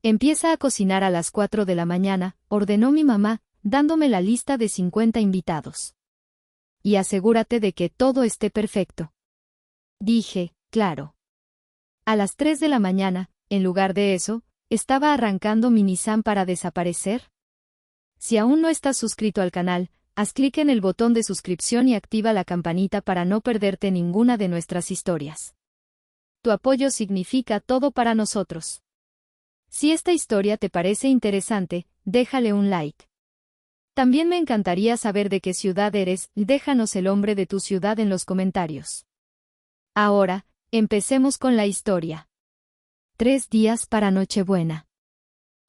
Empieza a cocinar a las 4 de la mañana, ordenó mi mamá, dándome la lista de 50 invitados. Y asegúrate de que todo esté perfecto. Dije, claro. A las 3 de la mañana, en lugar de eso, ¿estaba arrancando mi Nissan para desaparecer? Si aún no estás suscrito al canal, haz clic en el botón de suscripción y activa la campanita para no perderte ninguna de nuestras historias. Tu apoyo significa todo para nosotros. Si esta historia te parece interesante, déjale un like. También me encantaría saber de qué ciudad eres, déjanos el nombre de tu ciudad en los comentarios. Ahora, empecemos con la historia. 3 días para Nochebuena.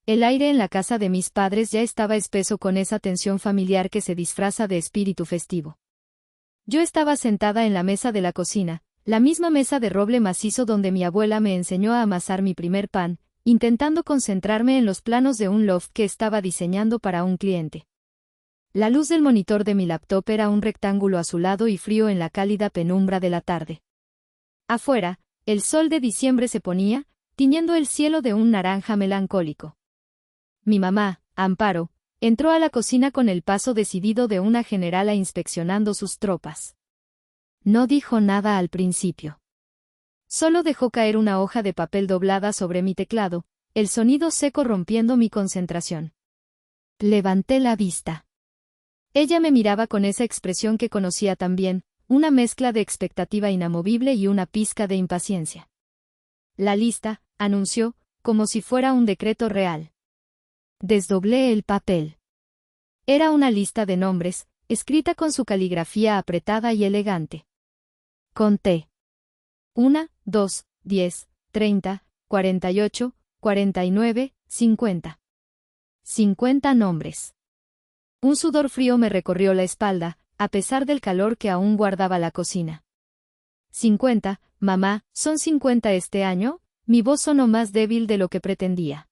El aire en la casa de mis padres ya estaba espeso con esa tensión familiar que se disfraza de espíritu festivo. Yo estaba sentada en la mesa de la cocina, la misma mesa de roble macizo donde mi abuela me enseñó a amasar mi primer pan, intentando concentrarme en los planos de un loft que estaba diseñando para un cliente. La luz del monitor de mi laptop era un rectángulo azulado y frío en la cálida penumbra de la tarde. Afuera, el sol de diciembre se ponía, tiñendo el cielo de un naranja melancólico. Mi mamá, Amparo, entró a la cocina con el paso decidido de una generala inspeccionando sus tropas. No dijo nada al principio. Solo dejó caer una hoja de papel doblada sobre mi teclado, el sonido seco rompiendo mi concentración. Levanté la vista. Ella me miraba con esa expresión que conocía tan bien, una mezcla de expectativa inamovible y una pizca de impaciencia. La lista, anunció, como si fuera un decreto real. Desdoblé el papel. Era una lista de nombres, escrita con su caligrafía apretada y elegante. Conté. 1, 2, 10, 30, 48, 49, 50. 50 nombres. Un sudor frío me recorrió la espalda, a pesar del calor que aún guardaba la cocina. 50, mamá, ¿son 50 este año? Mi voz sonó más débil de lo que pretendía.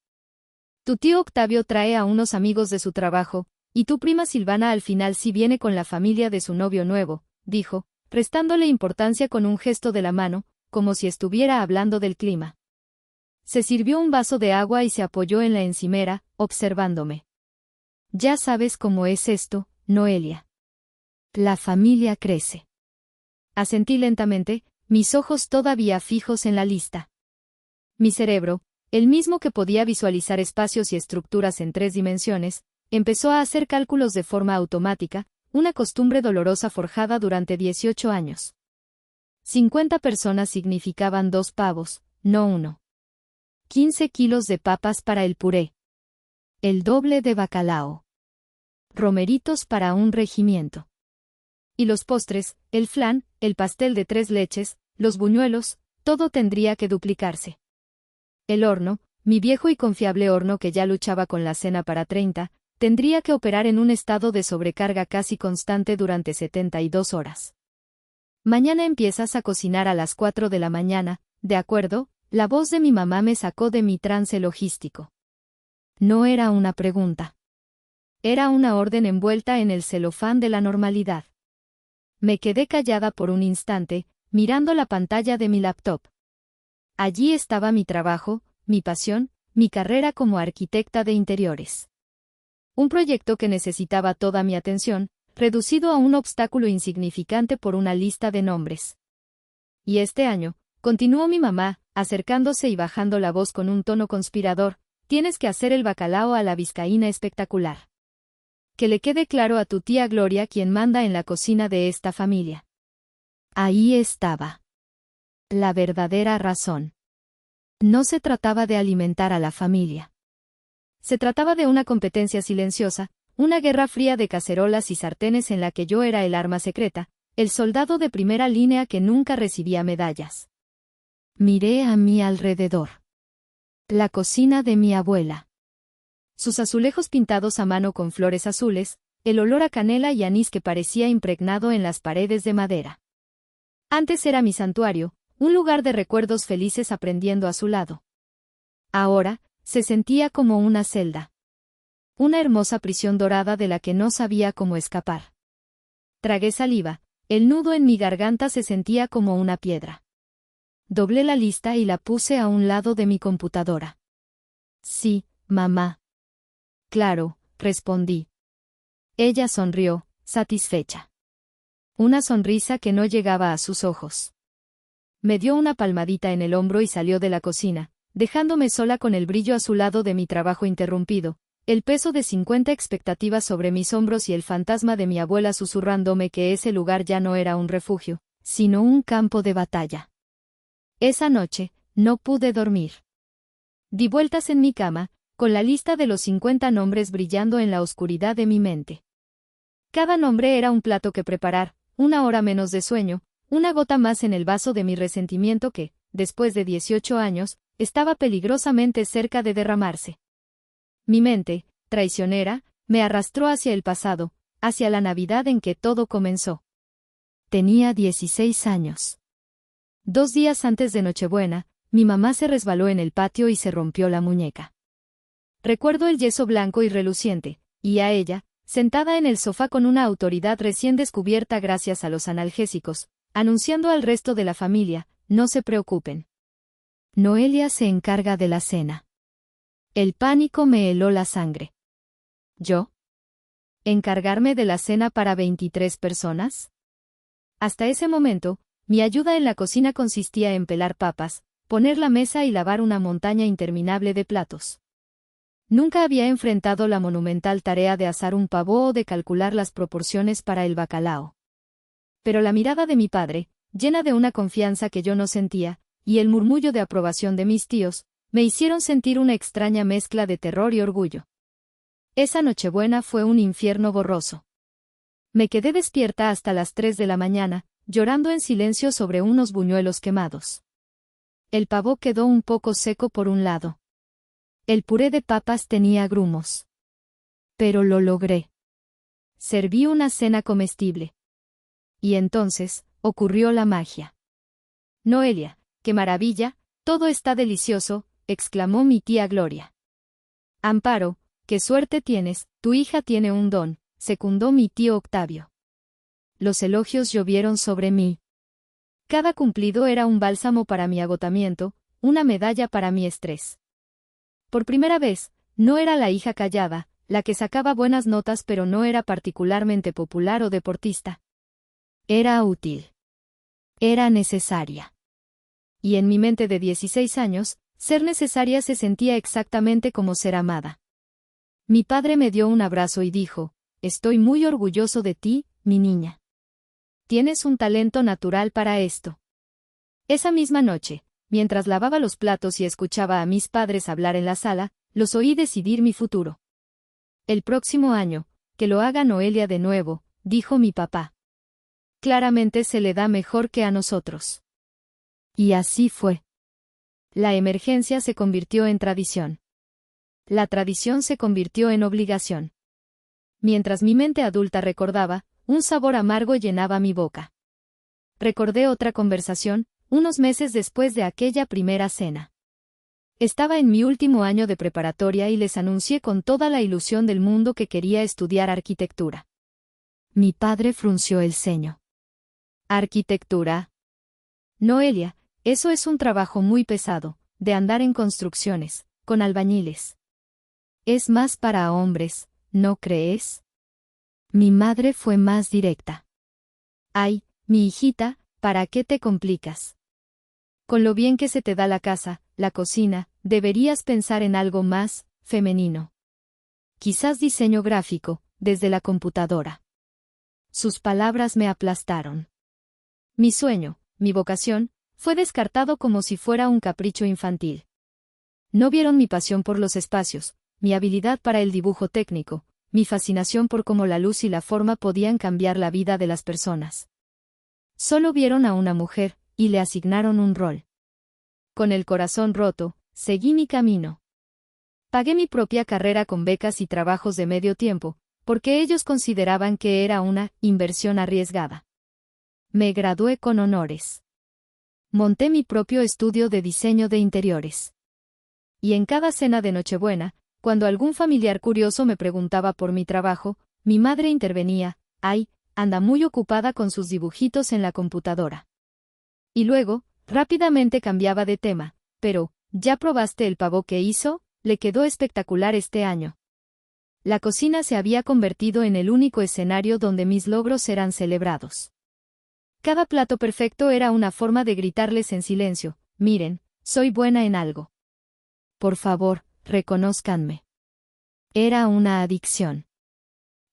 Tu tío Octavio trae a unos amigos de su trabajo, y tu prima Silvana al final sí viene con la familia de su novio nuevo, dijo, restándole importancia con un gesto de la mano, como si estuviera hablando del clima. Se sirvió un vaso de agua y se apoyó en la encimera, observándome. Ya sabes cómo es esto, Noelia. La familia crece. Asentí lentamente, mis ojos todavía fijos en la lista. Mi cerebro, el mismo que podía visualizar espacios y estructuras en 3 dimensiones, empezó a hacer cálculos de forma automática, una costumbre dolorosa forjada durante 18 años. 50 personas significaban 2 pavos, no 1. 15 kilos de papas para el puré. El doble de bacalao. Romeritos para un regimiento. Y los postres, el flan, el pastel de 3 leches, los buñuelos, todo tendría que duplicarse. El horno, mi viejo y confiable horno que ya luchaba con la cena para 30, tendría que operar en un estado de sobrecarga casi constante durante 72 horas. Mañana empiezas a cocinar a las 4 de la mañana, ¿de acuerdo? La voz de mi mamá me sacó de mi trance logístico. No era una pregunta. Era una orden envuelta en el celofán de la normalidad. Me quedé callada por un instante, mirando la pantalla de mi laptop. Allí estaba mi trabajo, mi pasión, mi carrera como arquitecta de interiores. Un proyecto que necesitaba toda mi atención, reducido a un obstáculo insignificante por una lista de nombres. Y este año, continuó mi mamá, acercándose y bajando la voz con un tono conspirador, tienes que hacer el bacalao a la vizcaína espectacular. Que le quede claro a tu tía Gloria quien manda en la cocina de esta familia. Ahí estaba. La verdadera razón. No se trataba de alimentar a la familia. Se trataba de una competencia silenciosa, una guerra fría de cacerolas y sartenes en la que yo era el arma secreta, el soldado de primera línea que nunca recibía medallas. Miré a mi alrededor. La cocina de mi abuela. Sus azulejos pintados a mano con flores azules, el olor a canela y anís que parecía impregnado en las paredes de madera. Antes era mi santuario, un lugar de recuerdos felices aprendiendo a su lado. Ahora, se sentía como una celda. Una hermosa prisión dorada de la que no sabía cómo escapar. Tragué saliva, el nudo en mi garganta se sentía como una piedra. Doblé la lista y la puse a un lado de mi computadora. Sí, mamá. Claro, respondí. Ella sonrió, satisfecha. Una sonrisa que no llegaba a sus ojos. Me dio una palmadita en el hombro y salió de la cocina, dejándome sola con el brillo azulado de mi trabajo interrumpido, el peso de 50 expectativas sobre mis hombros y el fantasma de mi abuela susurrándome que ese lugar ya no era un refugio, sino un campo de batalla. Esa noche, no pude dormir. Di vueltas en mi cama, con la lista de los 50 nombres brillando en la oscuridad de mi mente. Cada nombre era un plato que preparar, una hora menos de sueño, una gota más en el vaso de mi resentimiento que, después de 18 años, estaba peligrosamente cerca de derramarse. Mi mente, traicionera, me arrastró hacia el pasado, hacia la Navidad en que todo comenzó. Tenía 16 años. 2 días antes de Nochebuena, mi mamá se resbaló en el patio y se rompió la muñeca. Recuerdo el yeso blanco y reluciente, y a ella, sentada en el sofá con una autoridad recién descubierta gracias a los analgésicos, anunciando al resto de la familia, no se preocupen. Noelia se encarga de la cena. El pánico me heló la sangre. ¿Yo? ¿Encargarme de la cena para 23 personas? Hasta ese momento, mi ayuda en la cocina consistía en pelar papas, poner la mesa y lavar una montaña interminable de platos. Nunca había enfrentado la monumental tarea de asar un pavo o de calcular las proporciones para el bacalao. Pero la mirada de mi padre, llena de una confianza que yo no sentía, y el murmullo de aprobación de mis tíos, me hicieron sentir una extraña mezcla de terror y orgullo. Esa Nochebuena fue un infierno borroso. Me quedé despierta hasta las 3 de la mañana, llorando en silencio sobre unos buñuelos quemados. El pavo quedó un poco seco por un lado. El puré de papas tenía grumos. Pero lo logré. Serví una cena comestible. Y entonces, ocurrió la magia. Noelia, qué maravilla, todo está delicioso, exclamó mi tía Gloria. Amparo, qué suerte tienes, tu hija tiene un don, secundó mi tío Octavio. Los elogios llovieron sobre mí. Cada cumplido era un bálsamo para mi agotamiento, una medalla para mi estrés. Por primera vez, no era la hija callada, la que sacaba buenas notas pero no era particularmente popular o deportista. Era útil. Era necesaria. Y en mi mente de 16 años, ser necesaria se sentía exactamente como ser amada. Mi padre me dio un abrazo y dijo, estoy muy orgulloso de ti, mi niña. Tienes un talento natural para esto. Esa misma noche, mientras lavaba los platos y escuchaba a mis padres hablar en la sala, los oí decidir mi futuro. El próximo año, que lo haga Noelia de nuevo, dijo mi papá. Claramente se le da mejor que a nosotros. Y así fue. La emergencia se convirtió en tradición. La tradición se convirtió en obligación. Mientras mi mente adulta recordaba, un sabor amargo llenaba mi boca. Recordé otra conversación, unos meses después de aquella primera cena. Estaba en mi último año de preparatoria y les anuncié con toda la ilusión del mundo que quería estudiar arquitectura. Mi padre frunció el ceño. ¿Arquitectura? Noelia, eso es un trabajo muy pesado, de andar en construcciones, con albañiles. Es más para hombres, ¿no crees? Mi madre fue más directa. Ay, mi hijita, ¿para qué te complicas? Con lo bien que se te da la casa, la cocina, deberías pensar en algo más, femenino. Quizás diseño gráfico, desde la computadora. Sus palabras me aplastaron. Mi sueño, mi vocación, fue descartado como si fuera un capricho infantil. No vieron mi pasión por los espacios, mi habilidad para el dibujo técnico, mi fascinación por cómo la luz y la forma podían cambiar la vida de las personas. Solo vieron a una mujer, y le asignaron un rol. Con el corazón roto, seguí mi camino. Pagué mi propia carrera con becas y trabajos de medio tiempo, porque ellos consideraban que era una inversión arriesgada. Me gradué con honores. Monté mi propio estudio de diseño de interiores. Y en cada cena de Nochebuena, cuando algún familiar curioso me preguntaba por mi trabajo, mi madre intervenía, ay, anda muy ocupada con sus dibujitos en la computadora. Y luego, rápidamente cambiaba de tema, pero, ¿ya probaste el pavo que hizo? le quedó espectacular este año. La cocina se había convertido en el único escenario donde mis logros eran celebrados. Cada plato perfecto era una forma de gritarles en silencio: miren, soy buena en algo. Por favor, reconózcanme. Era una adicción.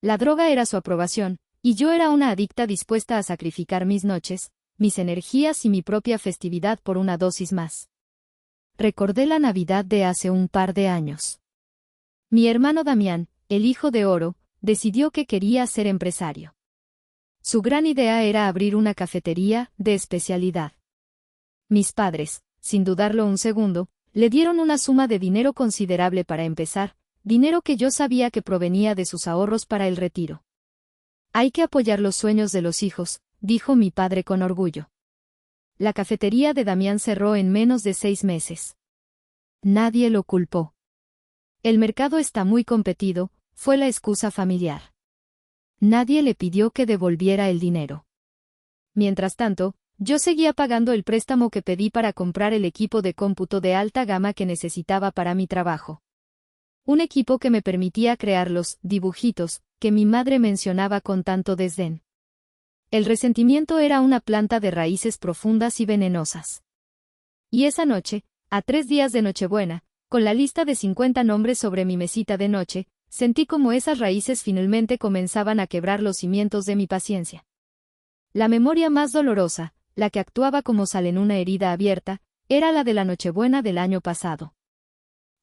La droga era su aprobación, y yo era una adicta dispuesta a sacrificar mis noches, mis energías y mi propia festividad por una dosis más. Recordé la Navidad de hace un par de años. Mi hermano Damián, el hijo de oro, decidió que quería ser empresario. Su gran idea era abrir una cafetería de especialidad. Mis padres, sin dudarlo un segundo, le dieron una suma de dinero considerable para empezar, dinero que yo sabía que provenía de sus ahorros para el retiro. Hay que apoyar los sueños de los hijos, dijo mi padre con orgullo. La cafetería de Damián cerró en menos de 6 meses. Nadie lo culpó. El mercado está muy competido, fue la excusa familiar. Nadie le pidió que devolviera el dinero. Mientras tanto, yo seguía pagando el préstamo que pedí para comprar el equipo de cómputo de alta gama que necesitaba para mi trabajo. Un equipo que me permitía crear los dibujitos que mi madre mencionaba con tanto desdén. El resentimiento era una planta de raíces profundas y venenosas. Y esa noche, a 3 días de Nochebuena, con la lista de 50 nombres sobre mi mesita de noche, sentí como esas raíces finalmente comenzaban a quebrar los cimientos de mi paciencia. La memoria más dolorosa, la que actuaba como sal en una herida abierta, era la de la Nochebuena del año pasado.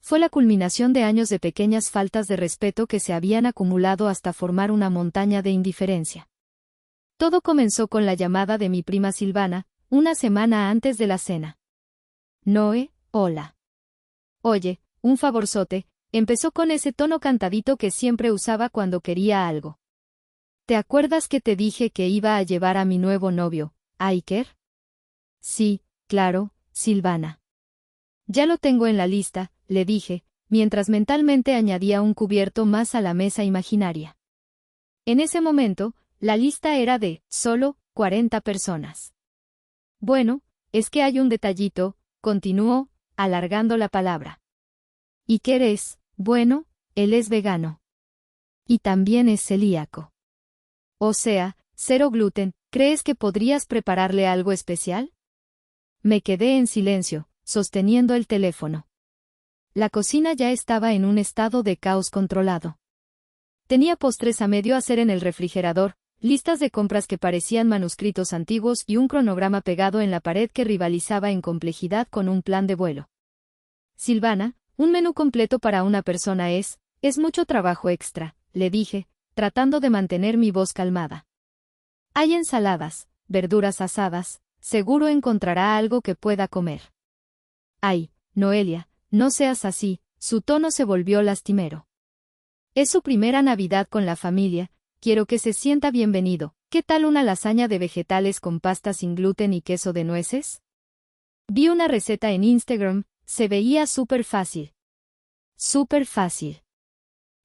Fue la culminación de años de pequeñas faltas de respeto que se habían acumulado hasta formar una montaña de indiferencia. Todo comenzó con la llamada de mi prima Silvana, una semana antes de la cena. Noé, hola. Oye, un favorzote, empezó con ese tono cantadito que siempre usaba cuando quería algo. ¿Te acuerdas que te dije que iba a llevar a mi nuevo novio, Iker? Sí, claro, Silvana. Ya lo tengo en la lista, le dije, mientras mentalmente añadía un cubierto más a la mesa imaginaria. En ese momento, la lista era de, solo, 40 personas. Bueno, es que hay un detallito, continuó, alargando la palabra. Iker es, bueno, él es vegano. Y también es celíaco. O sea, 0 gluten, ¿crees que podrías prepararle algo especial? Me quedé en silencio, sosteniendo el teléfono. La cocina ya estaba en un estado de caos controlado. Tenía postres a medio hacer en el refrigerador, listas de compras que parecían manuscritos antiguos y un cronograma pegado en la pared que rivalizaba en complejidad con un plan de vuelo. Silvana, un menú completo para una persona es mucho trabajo extra, le dije, tratando de mantener mi voz calmada. Hay ensaladas, verduras asadas, seguro encontrará algo que pueda comer. Ay, Noelia, no seas así, su tono se volvió lastimero. Es su primera Navidad con la familia, quiero que se sienta bienvenido. ¿Qué tal una lasaña de vegetales con pasta sin gluten y queso de nueces? Vi una receta en Instagram, se veía súper fácil. Súper fácil.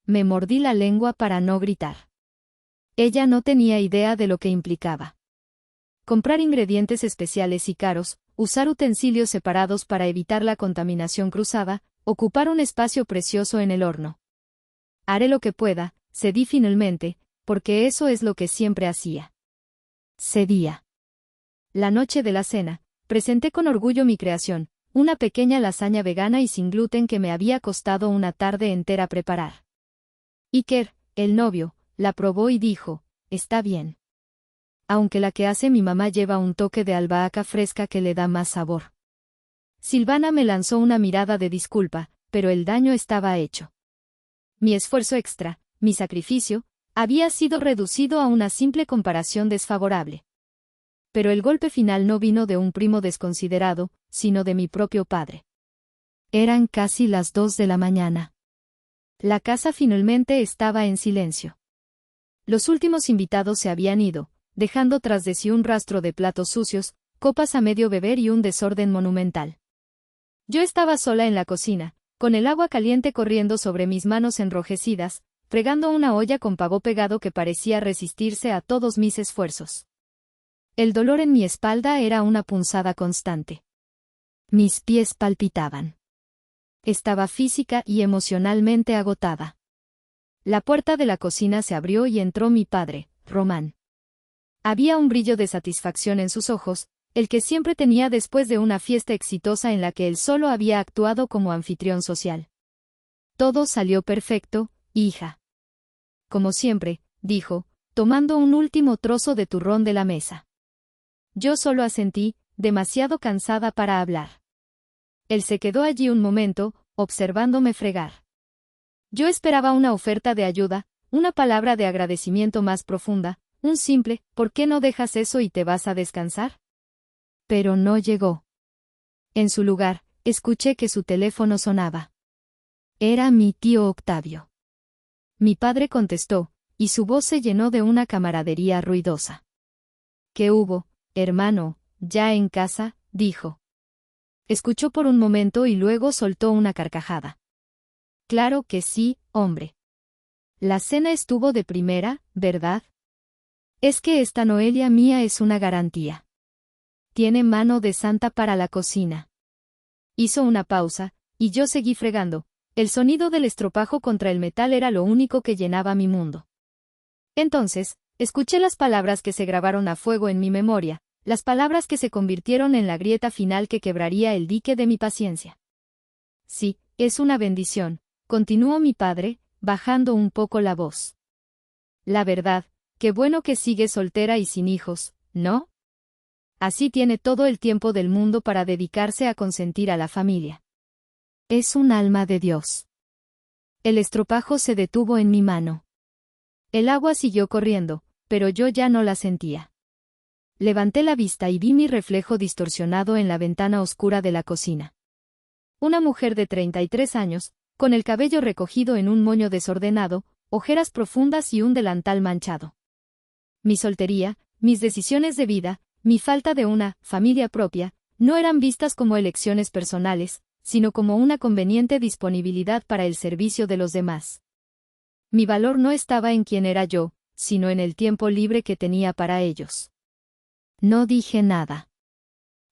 Me mordí la lengua para no gritar. Ella no tenía idea de lo que implicaba. Comprar ingredientes especiales y caros, usar utensilios separados para evitar la contaminación cruzada, ocupar un espacio precioso en el horno. Haré lo que pueda, cedí finalmente, porque eso es lo que siempre hacía. Cedía. La noche de la cena, presenté con orgullo mi creación, una pequeña lasaña vegana y sin gluten que me había costado una tarde entera preparar. Iker, el novio, la probó y dijo, está bien. Aunque la que hace mi mamá lleva un toque de albahaca fresca que le da más sabor. Silvana me lanzó una mirada de disculpa, pero el daño estaba hecho. Mi esfuerzo extra, mi sacrificio, había sido reducido a una simple comparación desfavorable. Pero el golpe final no vino de un primo desconsiderado, sino de mi propio padre. Eran casi las 2 de la mañana. La casa finalmente estaba en silencio. Los últimos invitados se habían ido, dejando tras de sí un rastro de platos sucios, copas a medio beber y un desorden monumental. Yo estaba sola en la cocina, con el agua caliente corriendo sobre mis manos enrojecidas, fregando una olla con pavo pegado que parecía resistirse a todos mis esfuerzos. El dolor en mi espalda era una punzada constante. Mis pies palpitaban. Estaba física y emocionalmente agotada. La puerta de la cocina se abrió y entró mi padre, Román. Había un brillo de satisfacción en sus ojos, el que siempre tenía después de una fiesta exitosa en la que él solo había actuado como anfitrión social. Todo salió perfecto, hija. Como siempre, dijo, tomando un último trozo de turrón de la mesa. Yo solo asentí, demasiado cansada para hablar. Él se quedó allí un momento, observándome fregar. Yo esperaba una oferta de ayuda, una palabra de agradecimiento más profunda, un simple, ¿por qué no dejas eso y te vas a descansar? Pero no llegó. En su lugar, escuché que su teléfono sonaba. Era mi tío Octavio. Mi padre contestó, y su voz se llenó de una camaradería ruidosa. ¿Qué hubo, hermano, ya en casa?, dijo. Escuchó por un momento y luego soltó una carcajada. Claro que sí, hombre. La cena estuvo de primera, ¿verdad? Es que esta Noelia mía es una garantía. Tiene mano de santa para la cocina. Hizo una pausa, y yo seguí fregando. El sonido del estropajo contra el metal era lo único que llenaba mi mundo. Entonces, escuché las palabras que se grabaron a fuego en mi memoria, las palabras que se convirtieron en la grieta final que quebraría el dique de mi paciencia. Sí, es una bendición, continuó mi padre, bajando un poco la voz. La verdad, qué bueno que sigue soltera y sin hijos, ¿no? Así tiene todo el tiempo del mundo para dedicarse a consentir a la familia. Es un alma de Dios. El estropajo se detuvo en mi mano. El agua siguió corriendo, pero yo ya no la sentía. Levanté la vista y vi mi reflejo distorsionado en la ventana oscura de la cocina. Una mujer de 33 años, con el cabello recogido en un moño desordenado, ojeras profundas y un delantal manchado. Mi soltería, mis decisiones de vida, mi falta de una familia propia, no eran vistas como elecciones personales, sino como una conveniente disponibilidad para el servicio de los demás. Mi valor no estaba en quién era yo, sino en el tiempo libre que tenía para ellos. No dije nada.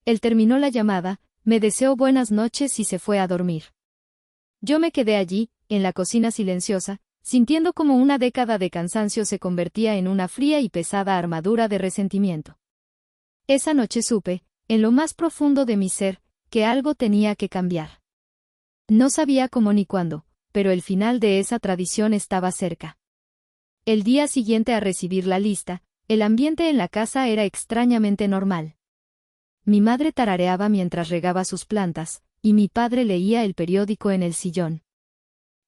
Él terminó la llamada, me deseó buenas noches y se fue a dormir. Yo me quedé allí, en la cocina silenciosa, sintiendo como una década de cansancio se convertía en una fría y pesada armadura de resentimiento. Esa noche supe, en lo más profundo de mi ser, que algo tenía que cambiar. No sabía cómo ni cuándo, pero el final de esa tradición estaba cerca. El día siguiente a recibir la lista, el ambiente en la casa era extrañamente normal. Mi madre tarareaba mientras regaba sus plantas, y mi padre leía el periódico en el sillón.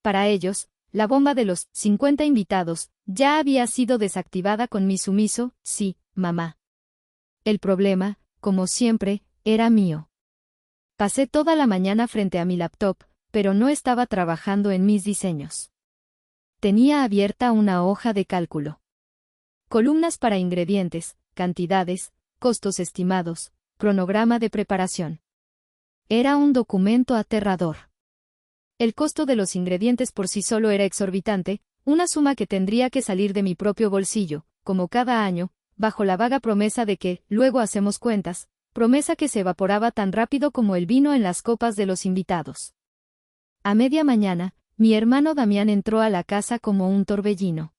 Para ellos, la bomba de los 50 invitados ya había sido desactivada con mi sumiso, sí, mamá. El problema, como siempre, era mío. Pasé toda la mañana frente a mi laptop, pero no estaba trabajando en mis diseños. Tenía abierta una hoja de cálculo. Columnas para ingredientes, cantidades, costos estimados, cronograma de preparación. Era un documento aterrador. El costo de los ingredientes por sí solo era exorbitante, una suma que tendría que salir de mi propio bolsillo, como cada año, bajo la vaga promesa de que, luego hacemos cuentas, promesa que se evaporaba tan rápido como el vino en las copas de los invitados. A media mañana, mi hermano Damián entró a la casa como un torbellino.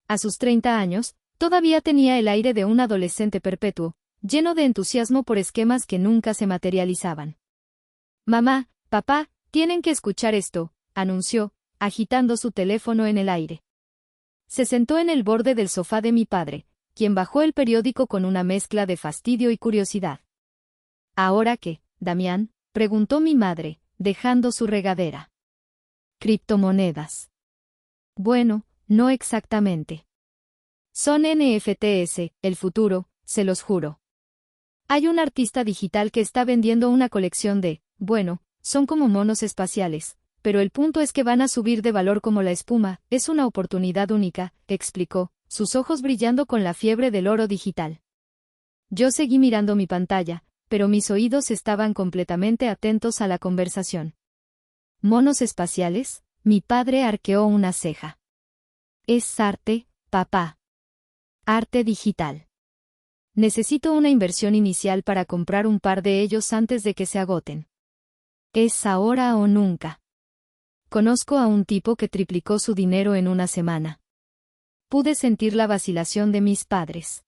A sus 30 años, todavía tenía el aire de un adolescente perpetuo, lleno de entusiasmo por esquemas que nunca se materializaban. Mamá, papá, tienen que escuchar esto, anunció, agitando su teléfono en el aire. Se sentó en el borde del sofá de mi padre, quien bajó el periódico con una mezcla de fastidio y curiosidad. ¿Ahora qué, Damián?, preguntó mi madre, dejando su regadera. Criptomonedas. Bueno, no exactamente. Son NFTs, el futuro, se los juro. Hay un artista digital que está vendiendo una colección de, bueno, son como monos espaciales, pero el punto es que van a subir de valor como la espuma, es una oportunidad única, explicó, sus ojos brillando con la fiebre del oro digital. Yo seguí mirando mi pantalla, pero mis oídos estaban completamente atentos a la conversación. ¿Monos espaciales? Mi padre arqueó una ceja. Es arte, papá. Arte digital. Necesito una inversión inicial para comprar un par de ellos antes de que se agoten. Es ahora o nunca. Conozco a un tipo que triplicó su dinero en una semana. Pude sentir la vacilación de mis padres.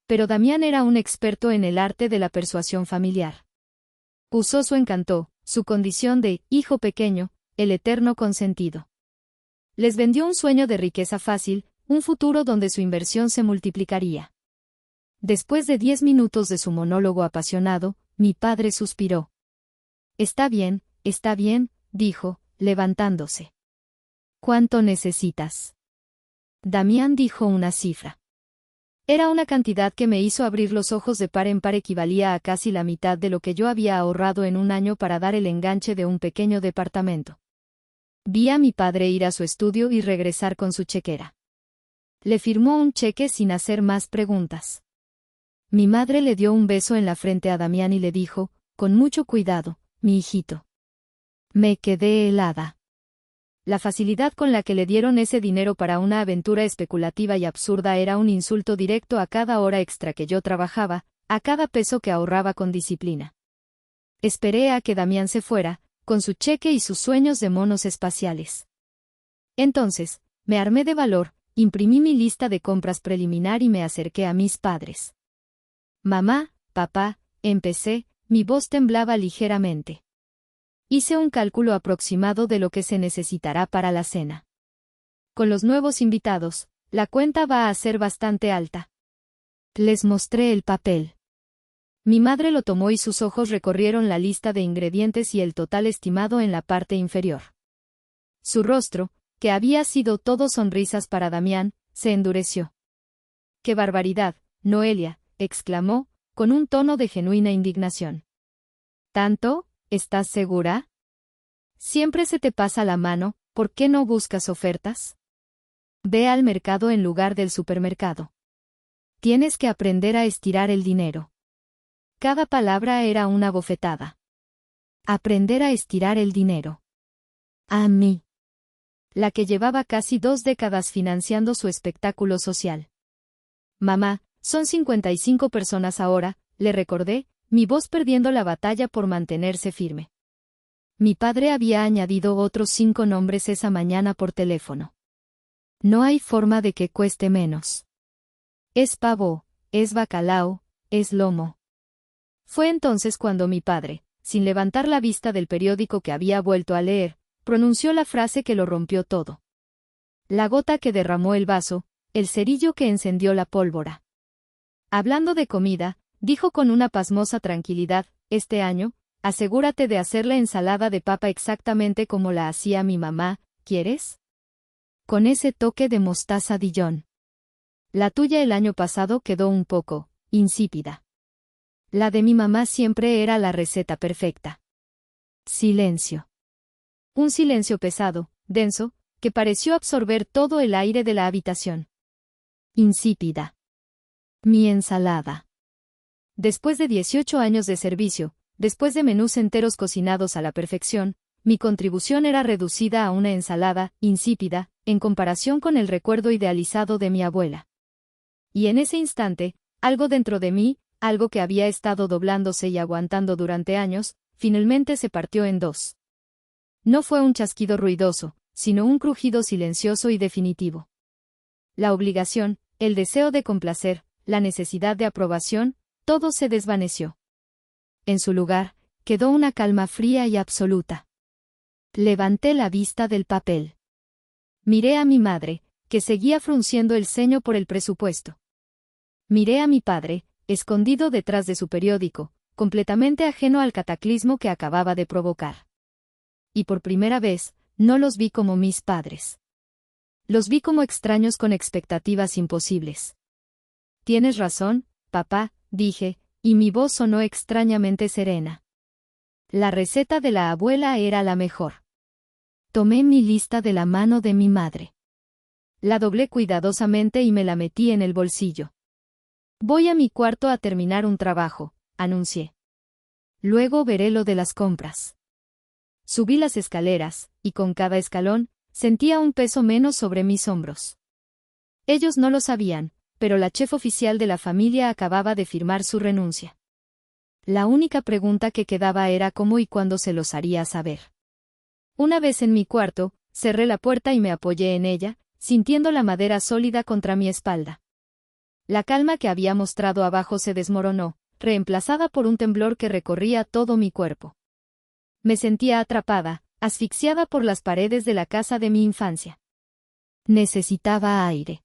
Pero Damián era un experto en el arte de la persuasión familiar. Usó su encanto, su condición de hijo pequeño, el eterno consentido. Les vendió un sueño de riqueza fácil, un futuro donde su inversión se multiplicaría. Después de 10 minutos de su monólogo apasionado, mi padre suspiró. Está bien, dijo, levantándose. ¿Cuánto necesitas? Damián dijo una cifra. Era una cantidad que me hizo abrir los ojos de par en par, equivalía a casi la mitad de lo que yo había ahorrado en un año para dar el enganche de un pequeño departamento. Vi a mi padre ir a su estudio y regresar con su chequera. Le firmó un cheque sin hacer más preguntas. Mi madre le dio un beso en la frente a Damián y le dijo, con mucho cuidado, mi hijito. Me quedé helada. La facilidad con la que le dieron ese dinero para una aventura especulativa y absurda era un insulto directo a cada hora extra que yo trabajaba, a cada peso que ahorraba con disciplina. Esperé a que Damián se fuera, con su cheque y sus sueños de monos espaciales. Entonces, me armé de valor, imprimí mi lista de compras preliminar y me acerqué a mis padres. Mamá, papá, empecé, mi voz temblaba ligeramente. Hice un cálculo aproximado de lo que se necesitará para la cena. Con los nuevos invitados, la cuenta va a ser bastante alta. Les mostré el papel. Mi madre lo tomó y sus ojos recorrieron la lista de ingredientes y el total estimado en la parte inferior. Su rostro, que había sido todo sonrisas para Damián, se endureció. ¡Qué barbaridad, Noelia!, exclamó, con un tono de genuina indignación. ¿Tanto? ¿Estás segura? Siempre se te pasa la mano, ¿por qué no buscas ofertas? Ve al mercado en lugar del supermercado. Tienes que aprender a estirar el dinero. Cada palabra era una bofetada. Aprender a estirar el dinero. A mí. La que llevaba casi 2 décadas financiando su espectáculo social. Mamá, son 55 personas ahora, le recordé, mi voz perdiendo la batalla por mantenerse firme. Mi padre había añadido otros 5 nombres esa mañana por teléfono. No hay forma de que cueste menos. Es pavo, es bacalao, es lomo. Fue entonces cuando mi padre, sin levantar la vista del periódico que había vuelto a leer, pronunció la frase que lo rompió todo. La gota que derramó el vaso, el cerillo que encendió la pólvora. Hablando de comida, dijo con una pasmosa tranquilidad, este año, asegúrate de hacer la ensalada de papa exactamente como la hacía mi mamá, ¿quieres? Con ese toque de mostaza Dijon. La tuya el año pasado quedó un poco insípida. La de mi mamá siempre era la receta perfecta. Silencio. Un silencio pesado, denso, que pareció absorber todo el aire de la habitación. Insípida. Mi ensalada. Después de 18 años de servicio, después de menús enteros cocinados a la perfección, mi contribución era reducida a una ensalada insípida, en comparación con el recuerdo idealizado de mi abuela. Y en ese instante, algo dentro de mí, algo que había estado doblándose y aguantando durante años, finalmente se partió en dos. No fue un chasquido ruidoso, sino un crujido silencioso y definitivo. La obligación, el deseo de complacer, la necesidad de aprobación, todo se desvaneció. En su lugar, quedó una calma fría y absoluta. Levanté la vista del papel. Miré a mi madre, que seguía frunciendo el ceño por el presupuesto. Miré a mi padre, escondido detrás de su periódico, completamente ajeno al cataclismo que acababa de provocar. Y por primera vez, no los vi como mis padres. Los vi como extraños con expectativas imposibles. Tienes razón, papá, dije, y mi voz sonó extrañamente serena. La receta de la abuela era la mejor. Tomé mi lista de la mano de mi madre. La doblé cuidadosamente y me la metí en el bolsillo. Voy a mi cuarto a terminar un trabajo, anuncié. Luego veré lo de las compras. Subí las escaleras, y con cada escalón, sentía un peso menos sobre mis hombros. Ellos no lo sabían, pero la chef oficial de la familia acababa de firmar su renuncia. La única pregunta que quedaba era cómo y cuándo se los haría saber. Una vez en mi cuarto, cerré la puerta y me apoyé en ella, sintiendo la madera sólida contra mi espalda. La calma que había mostrado abajo se desmoronó, reemplazada por un temblor que recorría todo mi cuerpo. Me sentía atrapada, asfixiada por las paredes de la casa de mi infancia. Necesitaba aire.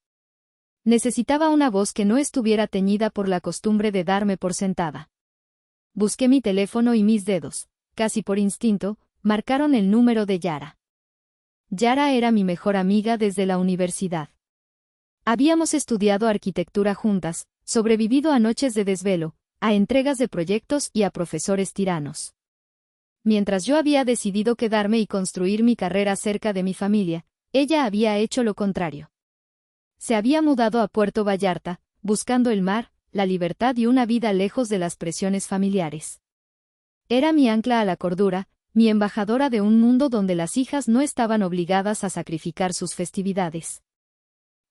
Necesitaba una voz que no estuviera teñida por la costumbre de darme por sentada. Busqué mi teléfono y mis dedos, casi por instinto, marcaron el número de Yara. Yara era mi mejor amiga desde la universidad. Habíamos estudiado arquitectura juntas, sobrevivido a noches de desvelo, a entregas de proyectos y a profesores tiranos. Mientras yo había decidido quedarme y construir mi carrera cerca de mi familia, ella había hecho lo contrario. Se había mudado a Puerto Vallarta, buscando el mar, la libertad y una vida lejos de las presiones familiares. Era mi ancla a la cordura, mi embajadora de un mundo donde las hijas no estaban obligadas a sacrificar sus festividades.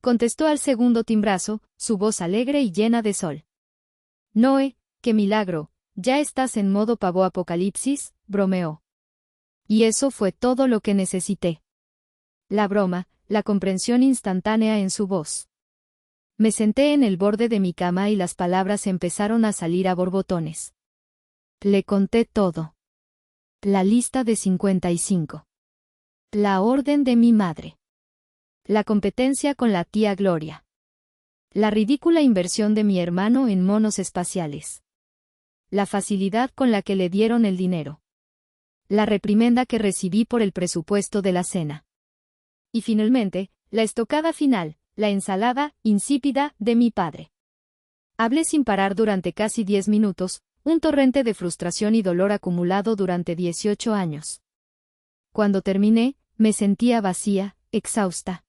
Contestó al segundo timbrazo, su voz alegre y llena de sol. Noé, qué milagro, ¿ya estás en modo pavo apocalipsis?, bromeó. Y eso fue todo lo que necesité. La broma, la comprensión instantánea en su voz. Me senté en el borde de mi cama y las palabras empezaron a salir a borbotones. Le conté todo. La lista de 55. La orden de mi madre. La competencia con la tía Gloria. La ridícula inversión de mi hermano en monos espaciales. La facilidad con la que le dieron el dinero. La reprimenda que recibí por el presupuesto de la cena. Y finalmente, la estocada final, la ensalada insípida de mi padre. Hablé sin parar durante casi 10 minutos, un torrente de frustración y dolor acumulado durante 18 años. Cuando terminé, me sentía vacía, exhausta.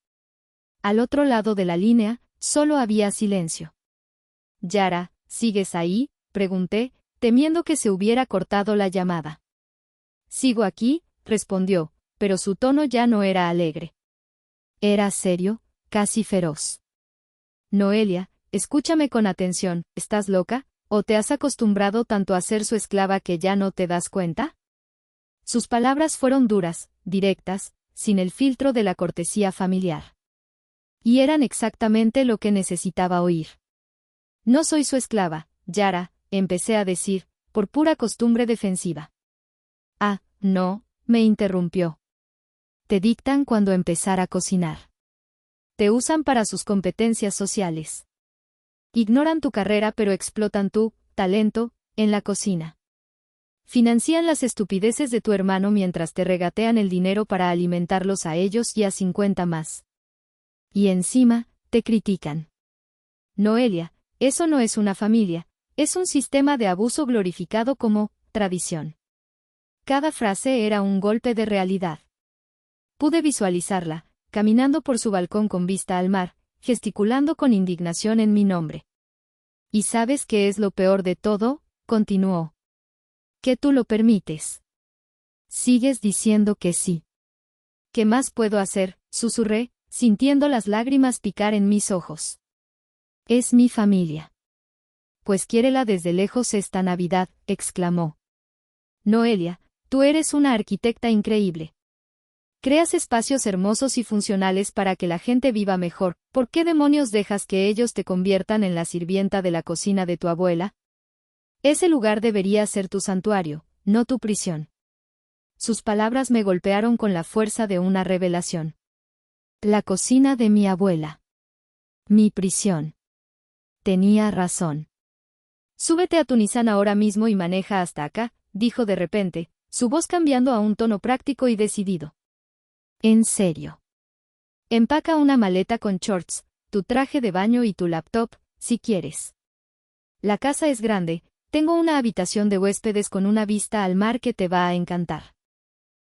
Al otro lado de la línea, solo había silencio. Yara, ¿sigues ahí?, pregunté, temiendo que se hubiera cortado la llamada. Sigo aquí, respondió, pero su tono ya no era alegre. Era serio, casi feroz. Noelia, escúchame con atención, ¿estás loca? ¿O te has acostumbrado tanto a ser su esclava que ya no te das cuenta? Sus palabras fueron duras, directas, sin el filtro de la cortesía familiar. Y eran exactamente lo que necesitaba oír. No soy su esclava, Yara, empecé a decir, por pura costumbre defensiva. Ah, no, me interrumpió. Te dictan cuando empezar a cocinar. Te usan para sus competencias sociales. Ignoran tu carrera pero explotan tu talento en la cocina. Financian las estupideces de tu hermano mientras te regatean el dinero para alimentarlos a ellos y a 50 más. Y encima, te critican. Noelia, eso no es una familia, es un sistema de abuso glorificado como tradición. Cada frase era un golpe de realidad. Pude visualizarla, caminando por su balcón con vista al mar, gesticulando con indignación en mi nombre. ¿Y sabes qué es lo peor de todo?, continuó. Que tú lo permites. Sigues diciendo que sí. ¿Qué más puedo hacer?, susurré, sintiendo las lágrimas picar en mis ojos. Es mi familia. Pues quiérela desde lejos esta Navidad, exclamó. Noelia, tú eres una arquitecta increíble. Creas espacios hermosos y funcionales para que la gente viva mejor. ¿Por qué demonios dejas que ellos te conviertan en la sirvienta de la cocina de tu abuela? Ese lugar debería ser tu santuario, no tu prisión. Sus palabras me golpearon con la fuerza de una revelación. La cocina de mi abuela. Mi prisión. Tenía razón. Súbete a tu Nissan ahora mismo y maneja hasta acá, dijo de repente, su voz cambiando a un tono práctico y decidido. En serio. Empaca una maleta con shorts, tu traje de baño y tu laptop, si quieres. La casa es grande, tengo una habitación de huéspedes con una vista al mar que te va a encantar.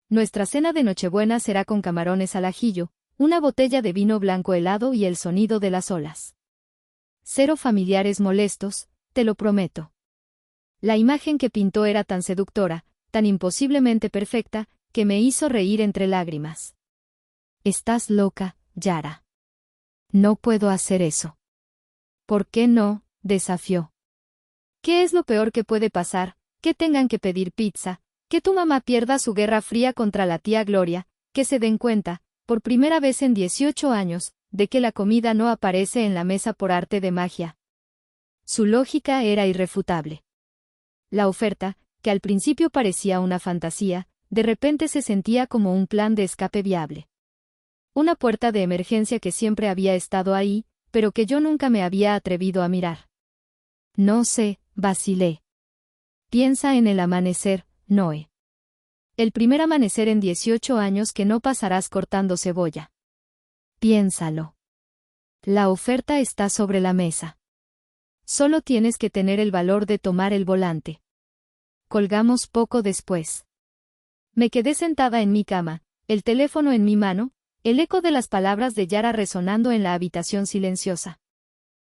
Nuestra cena de Nochebuena será con camarones al ajillo, una botella de vino blanco helado y el sonido de las olas. Cero familiares molestos, te lo prometo. La imagen que pintó era tan seductora, tan imposiblemente perfecta, que me hizo reír entre lágrimas. Estás loca, Yara. No puedo hacer eso. ¿Por qué no?, desafió. ¿Qué es lo peor que puede pasar? Que tengan que pedir pizza, que tu mamá pierda su guerra fría contra la tía Gloria, que se den cuenta, por primera vez en 18 años, de que la comida no aparece en la mesa por arte de magia. Su lógica era irrefutable. La oferta, que al principio parecía una fantasía, de repente se sentía como un plan de escape viable. Una puerta de emergencia que siempre había estado ahí, pero que yo nunca me había atrevido a mirar. No sé, vacilé. Piensa en el amanecer, Noé. El primer amanecer en 18 años que no pasarás cortando cebolla. Piénsalo. La oferta está sobre la mesa. Solo tienes que tener el valor de tomar el volante. Colgamos poco después. Me quedé sentada en mi cama, el teléfono en mi mano, el eco de las palabras de Yara resonando en la habitación silenciosa.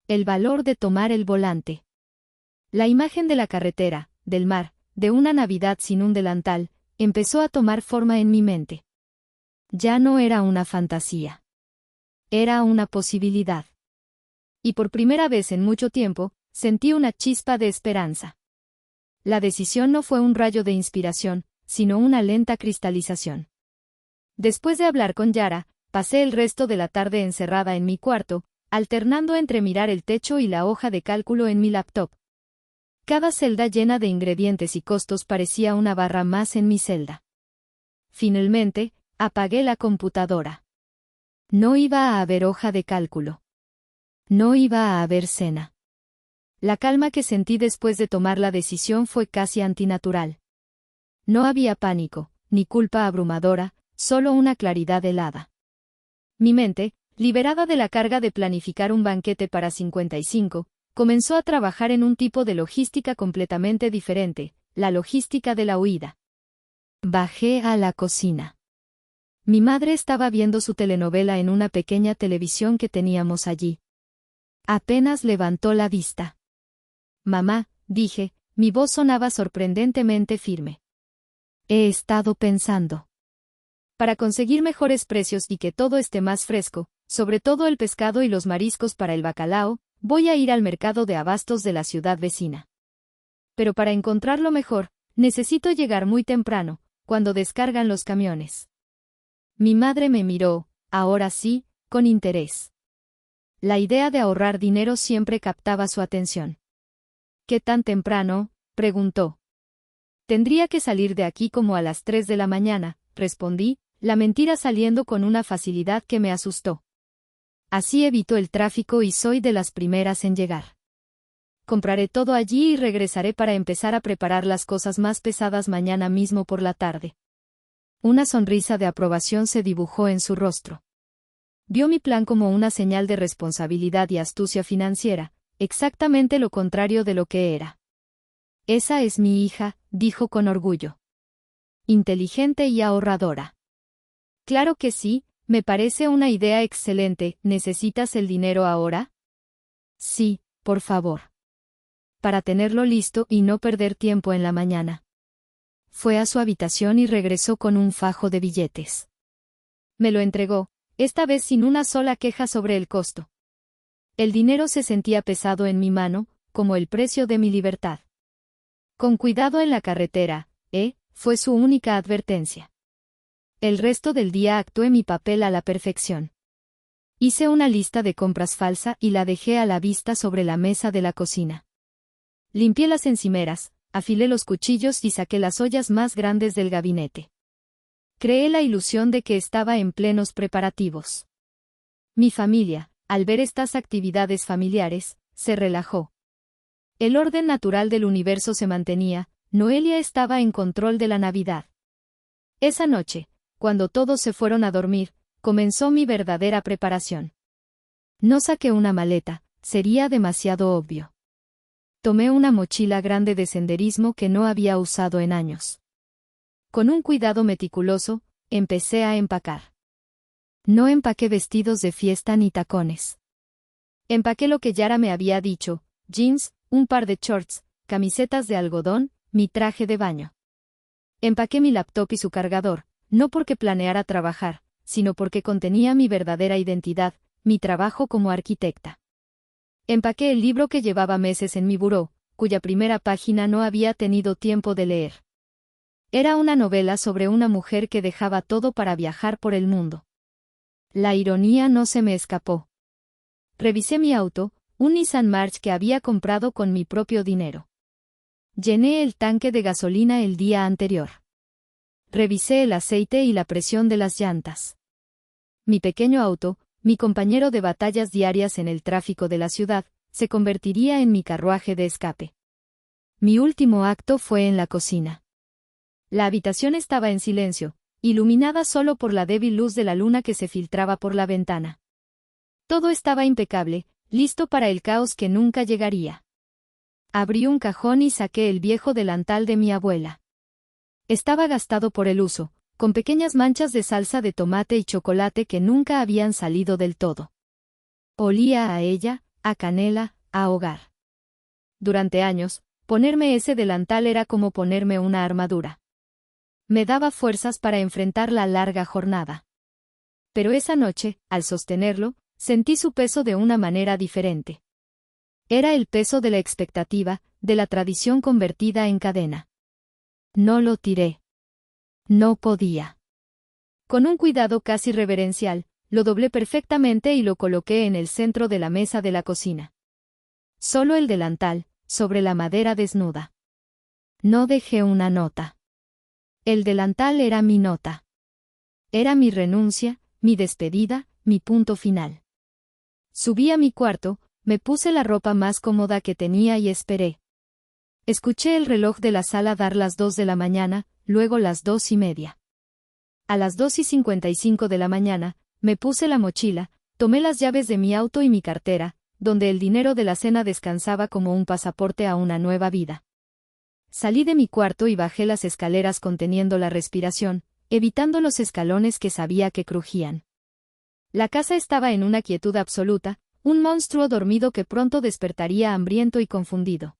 El valor de tomar el volante. La imagen de la carretera, del mar, de una Navidad sin un delantal, empezó a tomar forma en mi mente. Ya no era una fantasía. Era una posibilidad. Y por primera vez en mucho tiempo, sentí una chispa de esperanza. La decisión no fue un rayo de inspiración, sino una lenta cristalización. Después de hablar con Yara, pasé el resto de la tarde encerrada en mi cuarto, alternando entre mirar el techo y la hoja de cálculo en mi laptop. Cada celda llena de ingredientes y costos parecía una barra más en mi celda. Finalmente, apagué la computadora. No iba a haber hoja de cálculo. No iba a haber cena. La calma que sentí después de tomar la decisión fue casi antinatural. No había pánico, ni culpa abrumadora, solo una claridad helada. Mi mente, liberada de la carga de planificar un banquete para 55, comenzó a trabajar en un tipo de logística completamente diferente, la logística de la huida. Bajé a la cocina. Mi madre estaba viendo su telenovela en una pequeña televisión que teníamos allí. Apenas levantó la vista. Mamá, dije, mi voz sonaba sorprendentemente firme. He estado pensando. Para conseguir mejores precios y que todo esté más fresco, sobre todo el pescado y los mariscos para el bacalao, voy a ir al mercado de abastos de la ciudad vecina. Pero para encontrarlo mejor, necesito llegar muy temprano, cuando descargan los camiones. Mi madre me miró, ahora sí, con interés. La idea de ahorrar dinero siempre captaba su atención. ¿Qué tan temprano?, preguntó. Tendría que salir de aquí como a las 3 de la mañana, respondí, la mentira saliendo con una facilidad que me asustó. Así evito el tráfico y soy de las primeras en llegar. Compraré todo allí y regresaré para empezar a preparar las cosas más pesadas mañana mismo por la tarde. Una sonrisa de aprobación se dibujó en su rostro. Vio mi plan como una señal de responsabilidad y astucia financiera, exactamente lo contrario de lo que era. Esa es mi hija, dijo con orgullo. Inteligente y ahorradora. Claro que sí, me parece una idea excelente. ¿Necesitas el dinero ahora? Sí, por favor. Para tenerlo listo y no perder tiempo en la mañana. Fue a su habitación y regresó con un fajo de billetes. Me lo entregó, esta vez sin una sola queja sobre el costo. El dinero se sentía pesado en mi mano, como el precio de mi libertad. Con cuidado en la carretera, fue su única advertencia. El resto del día actué mi papel a la perfección. Hice una lista de compras falsa y la dejé a la vista sobre la mesa de la cocina. Limpié las encimeras, afilé los cuchillos y saqué las ollas más grandes del gabinete. Creé la ilusión de que estaba en plenos preparativos. Mi familia, al ver estas actividades familiares, se relajó. El orden natural del universo se mantenía, Noelia estaba en control de la Navidad. Esa noche, cuando todos se fueron a dormir, comenzó mi verdadera preparación. No saqué una maleta, sería demasiado obvio. Tomé una mochila grande de senderismo que no había usado en años. Con un cuidado meticuloso, empecé a empacar. No empaqué vestidos de fiesta ni tacones. Empaqué lo que Yara me había dicho, jeans, un par de shorts, camisetas de algodón, mi traje de baño. Empaqué mi laptop y su cargador, no porque planeara trabajar, sino porque contenía mi verdadera identidad, mi trabajo como arquitecta. Empaqué el libro que llevaba meses en mi buró, cuya primera página no había tenido tiempo de leer. Era una novela sobre una mujer que dejaba todo para viajar por el mundo. La ironía no se me escapó. Revisé mi auto, un Nissan March que había comprado con mi propio dinero. Llené el tanque de gasolina el día anterior. Revisé el aceite y la presión de las llantas. Mi pequeño auto, mi compañero de batallas diarias en el tráfico de la ciudad, se convertiría en mi carruaje de escape. Mi último acto fue en la cocina. La habitación estaba en silencio, iluminada solo por la débil luz de la luna que se filtraba por la ventana. Todo estaba impecable, listo para el caos que nunca llegaría. Abrí un cajón y saqué el viejo delantal de mi abuela. Estaba gastado por el uso, con pequeñas manchas de salsa de tomate y chocolate que nunca habían salido del todo. Olía a ella, a canela, a hogar. Durante años, ponerme ese delantal era como ponerme una armadura. Me daba fuerzas para enfrentar la larga jornada. Pero esa noche, al sostenerlo, sentí su peso de una manera diferente. Era el peso de la expectativa, de la tradición convertida en cadena. No lo tiré. No podía. Con un cuidado casi reverencial, lo doblé perfectamente y lo coloqué en el centro de la mesa de la cocina. Solo el delantal, sobre la madera desnuda. No dejé una nota. El delantal era mi nota. Era mi renuncia, mi despedida, mi punto final. Subí a mi cuarto, me puse la ropa más cómoda que tenía y esperé. Escuché el reloj de la sala dar las 2 de la mañana, luego las 2:30. A las 2:55 de la mañana, me puse la mochila, tomé las llaves de mi auto y mi cartera, donde el dinero de la cena descansaba como un pasaporte a una nueva vida. Salí de mi cuarto y bajé las escaleras conteniendo la respiración, evitando los escalones que sabía que crujían. La casa estaba en una quietud absoluta, un monstruo dormido que pronto despertaría hambriento y confundido.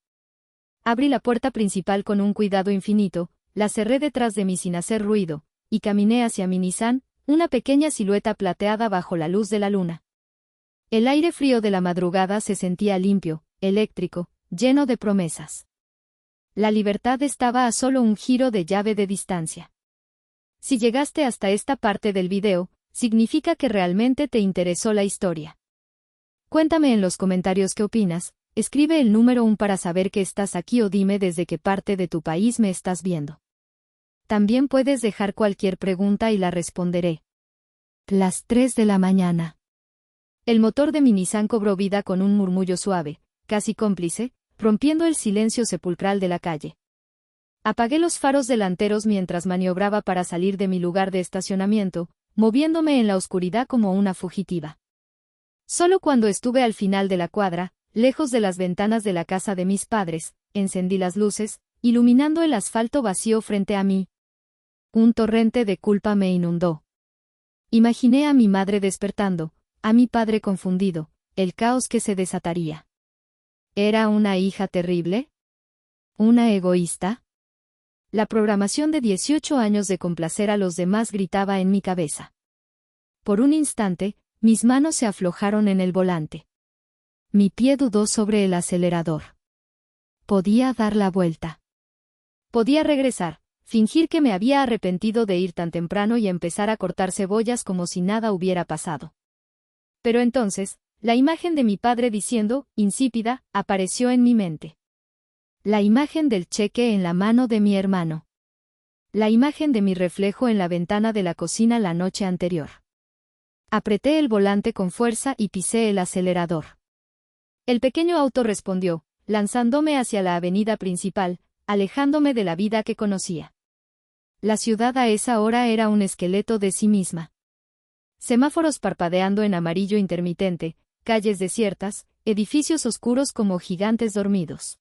Abrí la puerta principal con un cuidado infinito, la cerré detrás de mí sin hacer ruido, y caminé hacia mi Nissan, una pequeña silueta plateada bajo la luz de la luna. El aire frío de la madrugada se sentía limpio, eléctrico, lleno de promesas. La libertad estaba a solo un giro de llave de distancia. Si llegaste hasta esta parte del video, significa que realmente te interesó la historia. Cuéntame en los comentarios qué opinas, escribe el número 1 para saber que estás aquí o dime desde qué parte de tu país me estás viendo. También puedes dejar cualquier pregunta y la responderé. Las 3 de la mañana. El motor de mi Nissan cobró vida con un murmullo suave, casi cómplice, rompiendo el silencio sepulcral de la calle. Apagué los faros delanteros mientras maniobraba para salir de mi lugar de estacionamiento, moviéndome en la oscuridad como una fugitiva. Solo cuando estuve al final de la cuadra, lejos de las ventanas de la casa de mis padres, encendí las luces, iluminando el asfalto vacío frente a mí. Un torrente de culpa me inundó. Imaginé a mi madre despertando, a mi padre confundido, el caos que se desataría. ¿Era una hija terrible? ¿Una egoísta? La programación de 18 años de complacer a los demás gritaba en mi cabeza. Por un instante, mis manos se aflojaron en el volante. Mi pie dudó sobre el acelerador. Podía dar la vuelta. Podía regresar, fingir que me había arrepentido de ir tan temprano y empezar a cortar cebollas como si nada hubiera pasado. Pero entonces, la imagen de mi padre diciendo, insípida, apareció en mi mente. La imagen del cheque en la mano de mi hermano. La imagen de mi reflejo en la ventana de la cocina la noche anterior. Apreté el volante con fuerza y pisé el acelerador. El pequeño auto respondió, lanzándome hacia la avenida principal, alejándome de la vida que conocía. La ciudad a esa hora era un esqueleto de sí misma. Semáforos parpadeando en amarillo intermitente, calles desiertas, edificios oscuros como gigantes dormidos.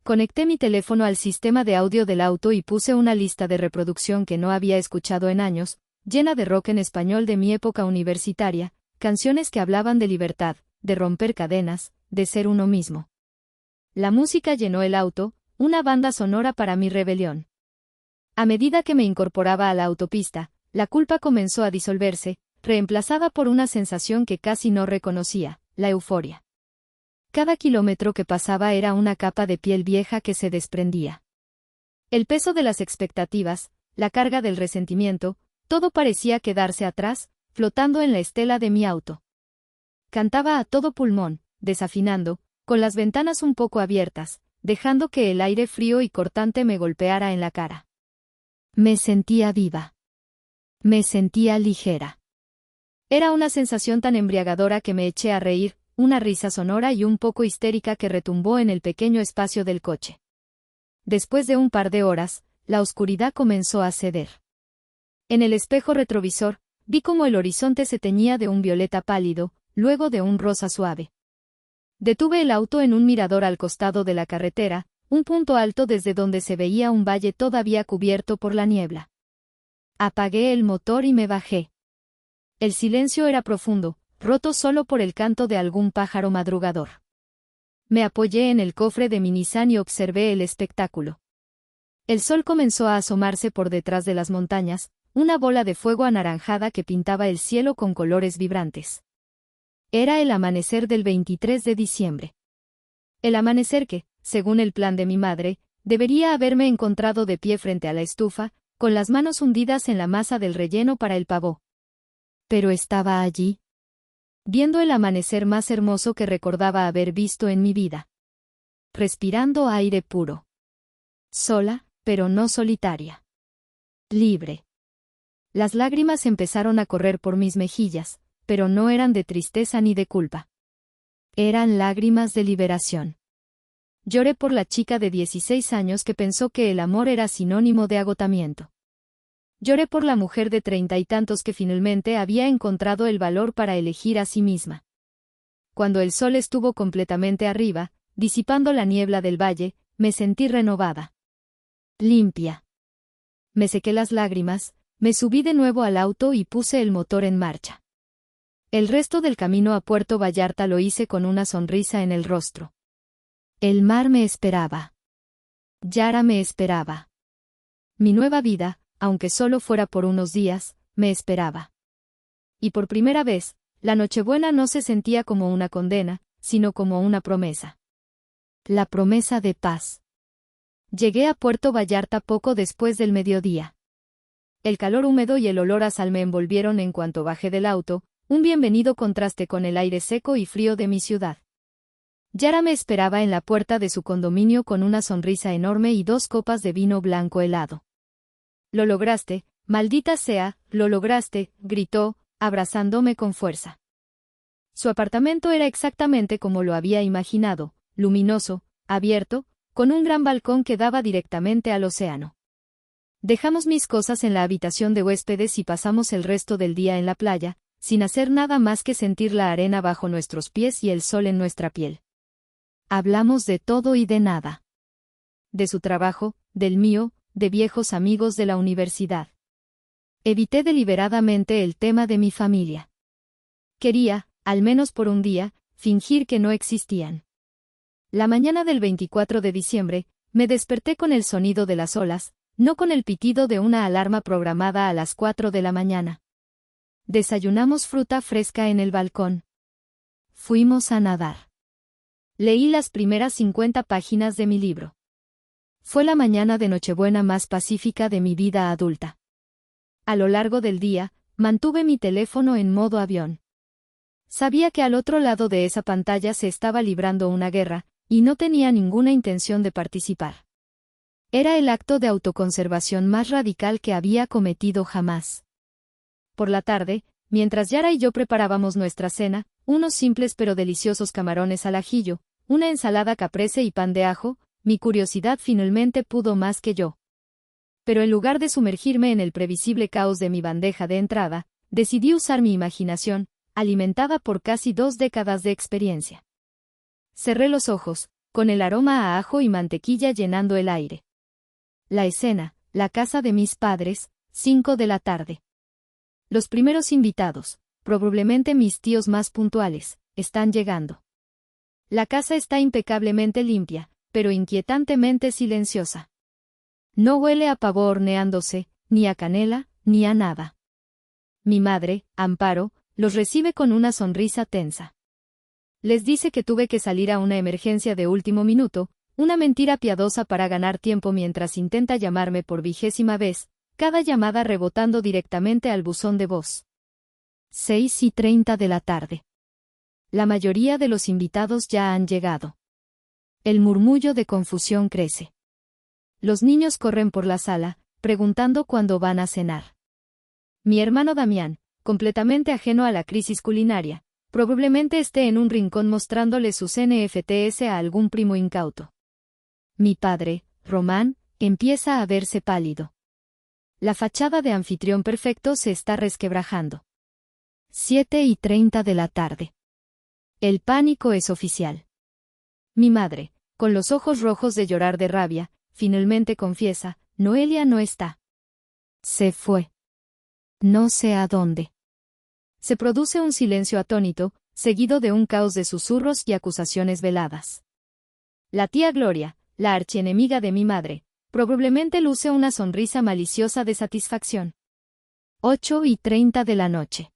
Conecté mi teléfono al sistema de audio del auto y puse una lista de reproducción que no había escuchado en años, llena de rock en español de mi época universitaria, canciones que hablaban de libertad, de romper cadenas, de ser uno mismo. La música llenó el auto, una banda sonora para mi rebelión. A medida que me incorporaba a la autopista, la culpa comenzó a disolverse, reemplazada por una sensación que casi no reconocía, la euforia. Cada kilómetro que pasaba era una capa de piel vieja que se desprendía. El peso de las expectativas, la carga del resentimiento, todo parecía quedarse atrás, flotando en la estela de mi auto. Cantaba a todo pulmón, desafinando, con las ventanas un poco abiertas, dejando que el aire frío y cortante me golpeara en la cara. Me sentía viva. Me sentía ligera. Era una sensación tan embriagadora que me eché a reír, una risa sonora y un poco histérica que retumbó en el pequeño espacio del coche. Después de un par de horas, la oscuridad comenzó a ceder. En el espejo retrovisor, vi cómo el horizonte se teñía de un violeta pálido, luego de un rosa suave. Detuve el auto en un mirador al costado de la carretera, un punto alto desde donde se veía un valle todavía cubierto por la niebla. Apagué el motor y me bajé. El silencio era profundo, roto solo por el canto de algún pájaro madrugador. Me apoyé en el cofre de mi Nissan y observé el espectáculo. El sol comenzó a asomarse por detrás de las montañas, una bola de fuego anaranjada que pintaba el cielo con colores vibrantes. Era el amanecer del 23 de diciembre. El amanecer que, según el plan de mi madre, debería haberme encontrado de pie frente a la estufa, con las manos hundidas en la masa del relleno para el pavó. Pero estaba allí, viendo el amanecer más hermoso que recordaba haber visto en mi vida. Respirando aire puro. Sola, pero no solitaria. Libre. Las lágrimas empezaron a correr por mis mejillas, pero no eran de tristeza ni de culpa. Eran lágrimas de liberación. Lloré por la chica de 16 años que pensó que el amor era sinónimo de agotamiento. Lloré por la mujer de 30 y tantos que finalmente había encontrado el valor para elegir a sí misma. Cuando el sol estuvo completamente arriba, disipando la niebla del valle, me sentí renovada. Limpia. Me sequé las lágrimas, me subí de nuevo al auto y puse el motor en marcha. El resto del camino a Puerto Vallarta lo hice con una sonrisa en el rostro. El mar me esperaba. Yara me esperaba. Mi nueva vida, aunque solo fuera por unos días, me esperaba. Y por primera vez, la Nochebuena no se sentía como una condena, sino como una promesa. La promesa de paz. Llegué a Puerto Vallarta poco después del mediodía. El calor húmedo y el olor a sal me envolvieron en cuanto bajé del auto, un bienvenido contraste con el aire seco y frío de mi ciudad. Yara me esperaba en la puerta de su condominio con una sonrisa enorme y 2 copas de vino blanco helado. «Lo lograste, maldita sea, lo lograste», gritó, abrazándome con fuerza. Su apartamento era exactamente como lo había imaginado, luminoso, abierto, con un gran balcón que daba directamente al océano. Dejamos mis cosas en la habitación de huéspedes y pasamos el resto del día en la playa, sin hacer nada más que sentir la arena bajo nuestros pies y el sol en nuestra piel. Hablamos de todo y de nada. De su trabajo, del mío, de viejos amigos de la universidad. Evité deliberadamente el tema de mi familia. Quería, al menos por un día, fingir que no existían. La mañana del 24 de diciembre, me desperté con el sonido de las olas, no con el pitido de una alarma programada a las 4 de la mañana. Desayunamos fruta fresca en el balcón. Fuimos a nadar. Leí las primeras 50 páginas de mi libro. Fue la mañana de Nochebuena más pacífica de mi vida adulta. A lo largo del día, mantuve mi teléfono en modo avión. Sabía que al otro lado de esa pantalla se estaba librando una guerra, y no tenía ninguna intención de participar. Era el acto de autoconservación más radical que había cometido jamás. Por la tarde, mientras Yara y yo preparábamos nuestra cena, unos simples pero deliciosos camarones al ajillo, una ensalada caprese y pan de ajo, mi curiosidad finalmente pudo más que yo. Pero en lugar de sumergirme en el previsible caos de mi bandeja de entrada, decidí usar mi imaginación, alimentada por casi 2 décadas de experiencia. Cerré los ojos, con el aroma a ajo y mantequilla llenando el aire. La escena, la casa de mis padres, 5 de la tarde. Los primeros invitados, probablemente mis tíos más puntuales, están llegando. La casa está impecablemente limpia, pero inquietantemente silenciosa. No huele a pavo horneándose, ni a canela, ni a nada. Mi madre, Amparo, los recibe con una sonrisa tensa. Les dice que tuve que salir a una emergencia de último minuto, una mentira piadosa para ganar tiempo mientras intenta llamarme por 20ª vez, cada llamada rebotando directamente al buzón de voz. 6:30 de la tarde. La mayoría de los invitados ya han llegado. El murmullo de confusión crece. Los niños corren por la sala, preguntando cuándo van a cenar. Mi hermano Damián, completamente ajeno a la crisis culinaria, probablemente esté en un rincón mostrándole sus NFTs a algún primo incauto. Mi padre, Román, empieza a verse pálido. La fachada de anfitrión perfecto se está resquebrajando. 7:30 de la tarde. El pánico es oficial. Mi madre, con los ojos rojos de llorar de rabia, finalmente confiesa, Noelia no está. Se fue. No sé a dónde. Se produce un silencio atónito, seguido de un caos de susurros y acusaciones veladas. La tía Gloria, la archienemiga de mi madre, probablemente luce una sonrisa maliciosa de satisfacción. 8:30 de la noche.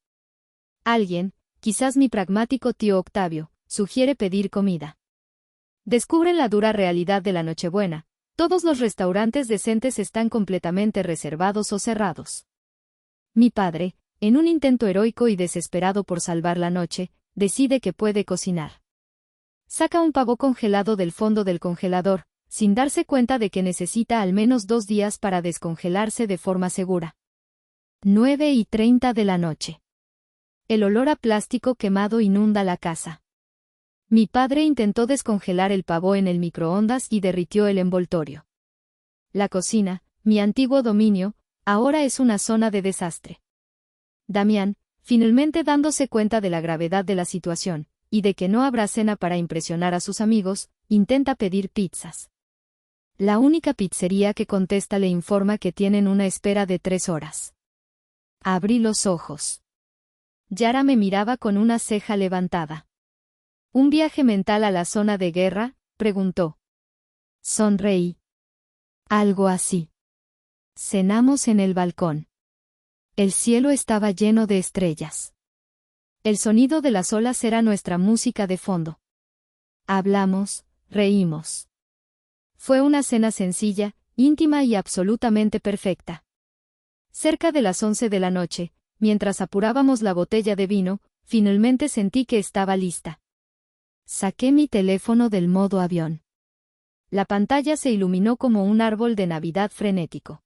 Alguien, quizás mi pragmático tío Octavio, sugiere pedir comida. Descubren la dura realidad de la Nochebuena. Todos los restaurantes decentes están completamente reservados o cerrados. Mi padre, en un intento heroico y desesperado por salvar la noche, decide que puede cocinar. Saca un pavo congelado del fondo del congelador, sin darse cuenta de que necesita al menos 2 días para descongelarse de forma segura. 9:30 de la noche. El olor a plástico quemado inunda la casa. Mi padre intentó descongelar el pavo en el microondas y derritió el envoltorio. La cocina, mi antiguo dominio, ahora es una zona de desastre. Damián, finalmente dándose cuenta de la gravedad de la situación, y de que no habrá cena para impresionar a sus amigos, intenta pedir pizzas. La única pizzería que contesta le informa que tienen una espera de 3 horas. Abrí los ojos. Yara me miraba con una ceja levantada. ¿Un viaje mental a la zona de guerra?, preguntó. Sonreí. Algo así. Cenamos en el balcón. El cielo estaba lleno de estrellas. El sonido de las olas era nuestra música de fondo. Hablamos, reímos. Fue una cena sencilla, íntima y absolutamente perfecta. Cerca de las 11 de la noche, mientras apurábamos la botella de vino, finalmente sentí que estaba lista. Saqué mi teléfono del modo avión. La pantalla se iluminó como un árbol de Navidad frenético.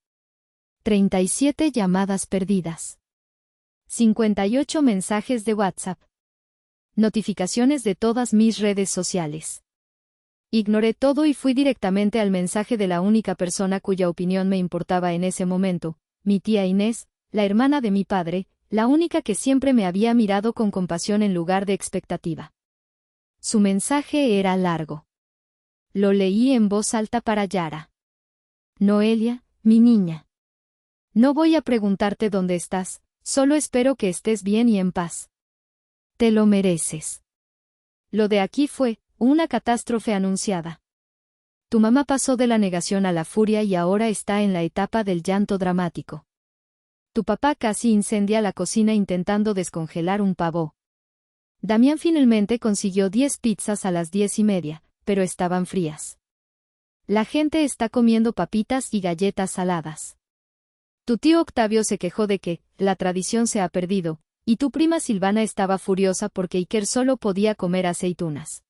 37 llamadas perdidas. 58 mensajes de WhatsApp. Notificaciones de todas mis redes sociales. Ignoré todo y fui directamente al mensaje de la única persona cuya opinión me importaba en ese momento, mi tía Inés, la hermana de mi padre, la única que siempre me había mirado con compasión en lugar de expectativa. Su mensaje era largo. Lo leí en voz alta para Yara. Noelia, mi niña. No voy a preguntarte dónde estás, solo espero que estés bien y en paz. Te lo mereces. Lo de aquí fue una catástrofe anunciada. Tu mamá pasó de la negación a la furia y ahora está en la etapa del llanto dramático. Tu papá casi incendia la cocina intentando descongelar un pavo. Damián finalmente consiguió 10 pizzas a las 10:30, pero estaban frías. La gente está comiendo papitas y galletas saladas. Tu tío Octavio se quejó de que la tradición se ha perdido, y tu prima Silvana estaba furiosa porque Iker solo podía comer aceitunas.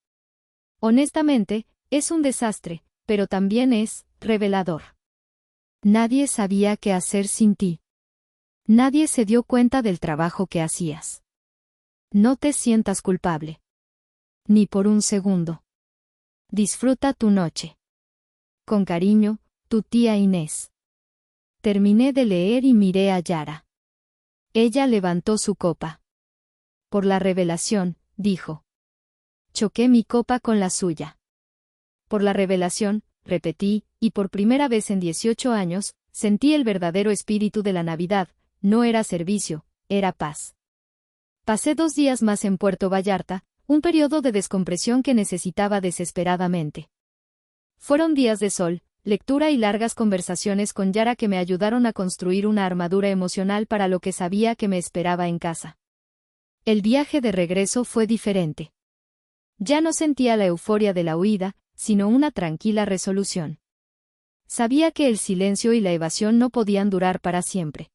Honestamente, es un desastre, pero también es revelador. Nadie sabía qué hacer sin ti. Nadie se dio cuenta del trabajo que hacías. No te sientas culpable. Ni por un segundo. Disfruta tu noche. Con cariño, tu tía Inés. Terminé de leer y miré a Yara. Ella levantó su copa. Por la revelación, dijo. Choqué mi copa con la suya. Por la revelación, repetí, y por primera vez en 18 años, sentí el verdadero espíritu de la Navidad, no era servicio, era paz. Pasé 2 días más en Puerto Vallarta, un periodo de descompresión que necesitaba desesperadamente. Fueron días de sol, lectura y largas conversaciones con Yara que me ayudaron a construir una armadura emocional para lo que sabía que me esperaba en casa. El viaje de regreso fue diferente. Ya no sentía la euforia de la huida, sino una tranquila resolución. Sabía que el silencio y la evasión no podían durar para siempre.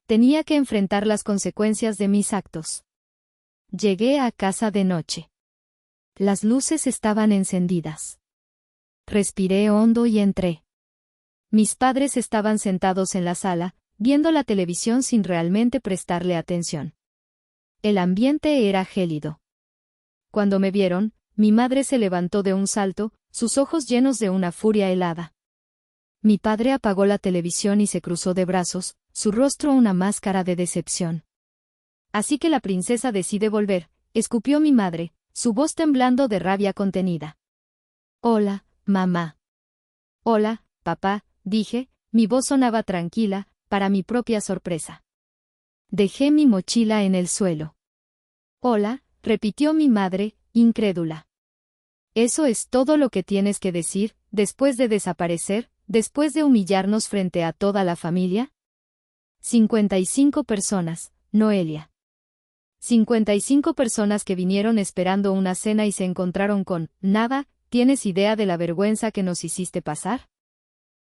Tenía que enfrentar las consecuencias de mis actos. Llegué a casa de noche. Las luces estaban encendidas. Respiré hondo y entré. Mis padres estaban sentados en la sala, viendo la televisión sin realmente prestarle atención. El ambiente era gélido. Cuando me vieron, mi madre se levantó de un salto, sus ojos llenos de una furia helada. Mi padre apagó la televisión y se cruzó de brazos, su rostro una máscara de decepción. Así que la princesa decide volver, escupió mi madre, su voz temblando de rabia contenida. Hola, mamá. Hola, papá, dije, mi voz sonaba tranquila, para mi propia sorpresa. Dejé mi mochila en el suelo. Hola, repitió mi madre, incrédula. ¿Eso es todo lo que tienes que decir, después de desaparecer, después de humillarnos frente a toda la familia? 55 personas, Noelia. 55 personas que vinieron esperando una cena y se encontraron con nada. ¿Tienes idea de la vergüenza que nos hiciste pasar?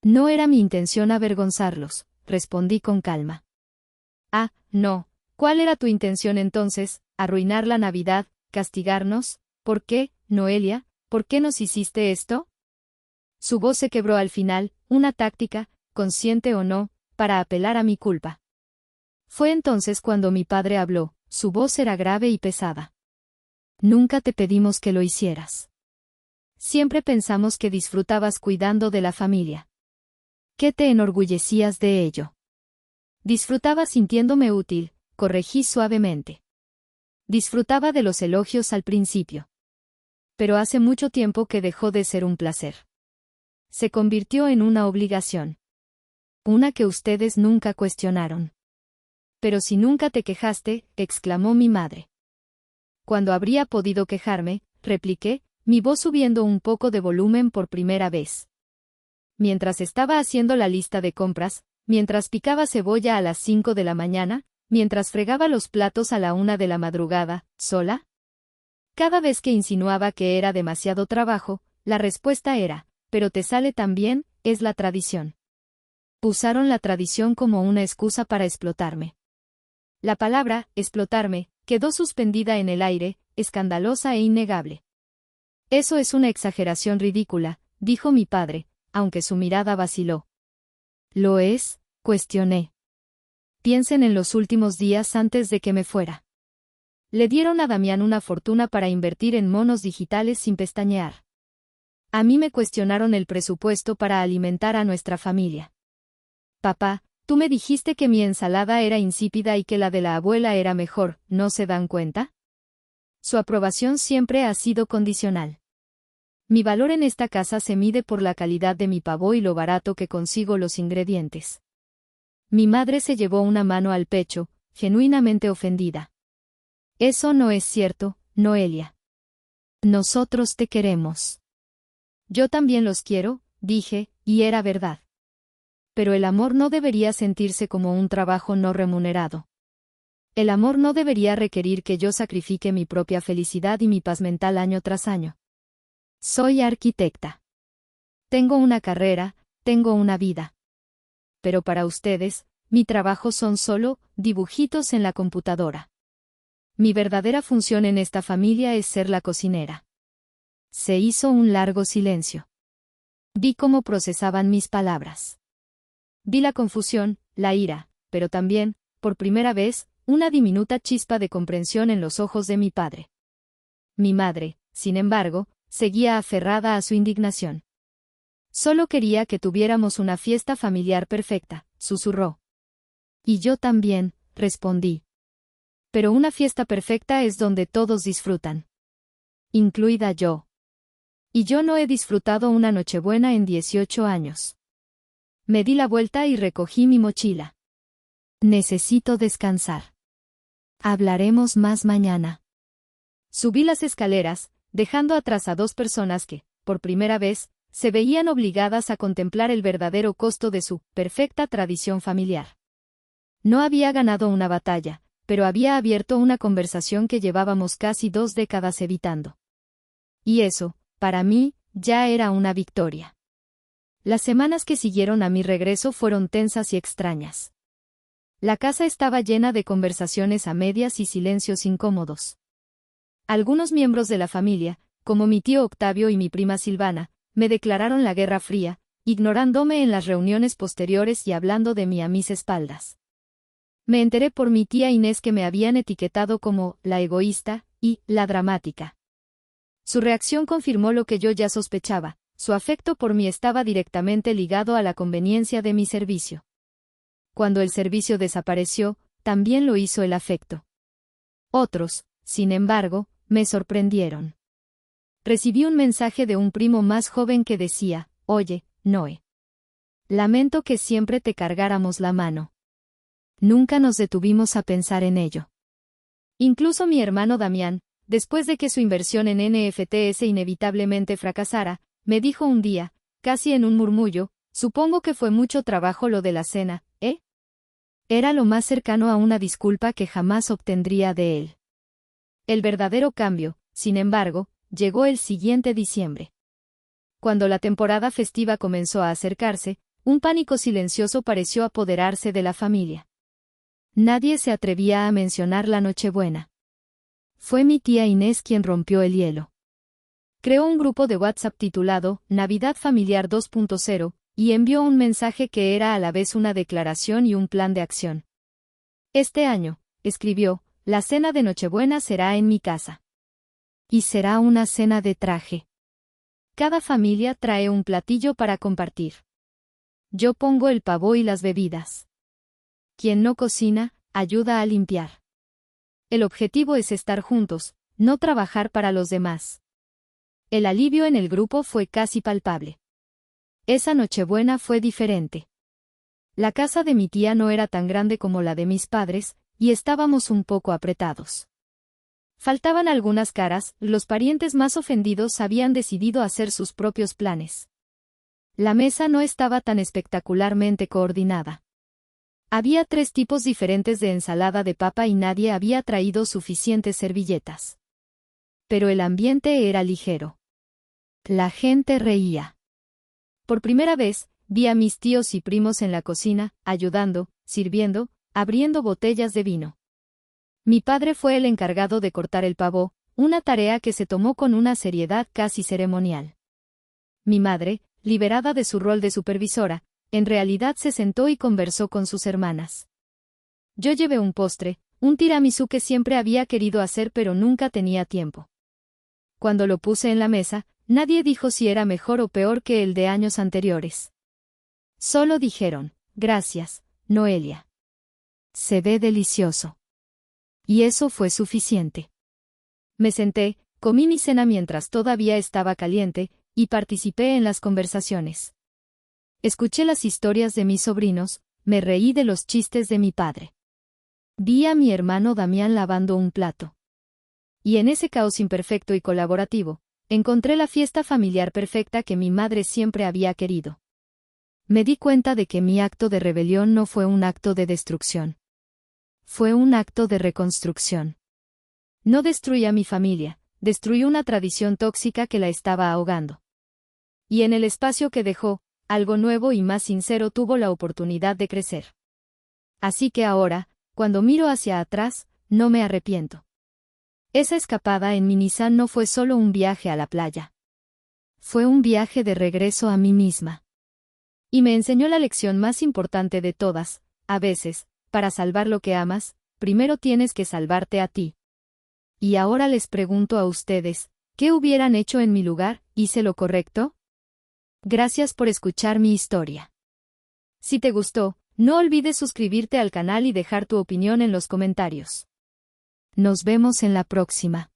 No era mi intención avergonzarlos, respondí con calma. Ah, no. ¿Cuál era tu intención entonces? ¿Arruinar la Navidad? ¿Castigarnos? ¿Por qué, Noelia? ¿Por qué nos hiciste esto? Su voz se quebró al final, una táctica, consciente o no, para apelar a mi culpa. Fue entonces cuando mi padre habló, su voz era grave y pesada. Nunca te pedimos que lo hicieras. Siempre pensamos que disfrutabas cuidando de la familia. ¿Qué te enorgullecías de ello? Disfrutaba sintiéndome útil, corregí suavemente. Disfrutaba de los elogios al principio. Pero hace mucho tiempo que dejó de ser un placer. Se convirtió en una obligación. Una que ustedes nunca cuestionaron. Pero si nunca te quejaste, exclamó mi madre. Cuando habría podido quejarme, repliqué, mi voz subiendo un poco de volumen por primera vez. Mientras estaba haciendo la lista de compras, mientras picaba cebolla a las 5 de la mañana, mientras fregaba los platos a la 1 de la madrugada, ¿sola? Cada vez que insinuaba que era demasiado trabajo, la respuesta era, pero te sale tan bien, es la tradición. Usaron la tradición como una excusa para explotarme. La palabra, explotarme, quedó suspendida en el aire, escandalosa e innegable. Eso es una exageración ridícula, dijo mi padre, aunque su mirada vaciló. ¿Lo es? Cuestioné. Piensen en los últimos días antes de que me fuera. Le dieron a Damián una fortuna para invertir en monos digitales sin pestañear. A mí me cuestionaron el presupuesto para alimentar a nuestra familia. Papá, tú me dijiste que mi ensalada era insípida y que la de la abuela era mejor, ¿no se dan cuenta? Su aprobación siempre ha sido condicional. Mi valor en esta casa se mide por la calidad de mi pavo y lo barato que consigo los ingredientes. Mi madre se llevó una mano al pecho, genuinamente ofendida. Eso no es cierto, Noelia. Nosotros te queremos. Yo también los quiero, dije, y era verdad. Pero el amor no debería sentirse como un trabajo no remunerado. El amor no debería requerir que yo sacrifique mi propia felicidad y mi paz mental año tras año. Soy arquitecta. Tengo una carrera, tengo una vida. Pero para ustedes, mi trabajo son solo dibujitos en la computadora. Mi verdadera función en esta familia es ser la cocinera. Se hizo un largo silencio. Vi cómo procesaban mis palabras. Vi la confusión, la ira, pero también, por primera vez, una diminuta chispa de comprensión en los ojos de mi padre. Mi madre, sin embargo, seguía aferrada a su indignación. Solo quería que tuviéramos una fiesta familiar perfecta, susurró. Y yo también, respondí. Pero una fiesta perfecta es donde todos disfrutan. Incluida yo. Y yo no he disfrutado una Nochebuena en 18 años. Me di la vuelta y recogí mi mochila. Necesito descansar. Hablaremos más mañana. Subí las escaleras, dejando atrás a 2 personas que, por primera vez, se veían obligadas a contemplar el verdadero costo de su perfecta tradición familiar. No había ganado una batalla, pero había abierto una conversación que llevábamos casi 2 décadas evitando. Y eso, para mí, ya era una victoria. Las semanas que siguieron a mi regreso fueron tensas y extrañas. La casa estaba llena de conversaciones a medias y silencios incómodos. Algunos miembros de la familia, como mi tío Octavio y mi prima Silvana, me declararon la guerra fría, ignorándome en las reuniones posteriores y hablando de mí a mis espaldas. Me enteré por mi tía Inés que me habían etiquetado como la egoísta y la dramática. Su reacción confirmó lo que yo ya sospechaba: su afecto por mí estaba directamente ligado a la conveniencia de mi servicio. Cuando el servicio desapareció, también lo hizo el afecto. Otros, sin embargo, me sorprendieron. Recibí un mensaje de un primo más joven que decía: «Oye, Noé. Lamento que siempre te cargáramos la mano». Nunca nos detuvimos a pensar en ello. Incluso mi hermano Damián, después de que su inversión en NFTs inevitablemente fracasara, me dijo un día, casi en un murmullo: «Supongo que fue mucho trabajo lo de la cena, ¿eh?». Era lo más cercano a una disculpa que jamás obtendría de él. El verdadero cambio, sin embargo, llegó el siguiente diciembre. Cuando la temporada festiva comenzó a acercarse, un pánico silencioso pareció apoderarse de la familia. Nadie se atrevía a mencionar la Nochebuena. Fue mi tía Inés quien rompió el hielo. Creó un grupo de WhatsApp titulado Navidad Familiar 2.0 y envió un mensaje que era a la vez una declaración y un plan de acción. «Este año», escribió, «la cena de Nochebuena será en mi casa. Y será una cena de traje. Cada familia trae un platillo para compartir. Yo pongo el pavo y las bebidas. Quien no cocina, ayuda a limpiar. El objetivo es estar juntos, no trabajar para los demás». El alivio en el grupo fue casi palpable. Esa Nochebuena fue diferente. La casa de mi tía no era tan grande como la de mis padres, y estábamos un poco apretados. Faltaban algunas caras, los parientes más ofendidos habían decidido hacer sus propios planes. La mesa no estaba tan espectacularmente coordinada. Había 3 tipos diferentes de ensalada de papa y nadie había traído suficientes servilletas. Pero el ambiente era ligero. La gente reía. Por primera vez, vi a mis tíos y primos en la cocina, ayudando, sirviendo, abriendo botellas de vino. Mi padre fue el encargado de cortar el pavo, una tarea que se tomó con una seriedad casi ceremonial. Mi madre, liberada de su rol de supervisora, en realidad se sentó y conversó con sus hermanas. Yo llevé un postre, un tiramisú que siempre había querido hacer pero nunca tenía tiempo. Cuando lo puse en la mesa, nadie dijo si era mejor o peor que el de años anteriores. Solo dijeron: «Gracias, Noelia. Se ve delicioso». Y eso fue suficiente. Me senté, comí mi cena mientras todavía estaba caliente, y participé en las conversaciones. Escuché las historias de mis sobrinos, me reí de los chistes de mi padre. Vi a mi hermano Damián lavando un plato. Y en ese caos imperfecto y colaborativo, encontré la fiesta familiar perfecta que mi madre siempre había querido. Me di cuenta de que mi acto de rebelión no fue un acto de destrucción. Fue un acto de reconstrucción. No destruí a mi familia, destruí una tradición tóxica que la estaba ahogando. Y en el espacio que dejó, algo nuevo y más sincero tuvo la oportunidad de crecer. Así que ahora, cuando miro hacia atrás, no me arrepiento. Esa escapada en mi Nissan no fue solo un viaje a la playa. Fue un viaje de regreso a mí misma. Y me enseñó la lección más importante de todas: a veces, para salvar lo que amas, primero tienes que salvarte a ti. Y ahora les pregunto a ustedes, ¿qué hubieran hecho en mi lugar? ¿Hice lo correcto? Gracias por escuchar mi historia. Si te gustó, no olvides suscribirte al canal y dejar tu opinión en los comentarios. Nos vemos en la próxima.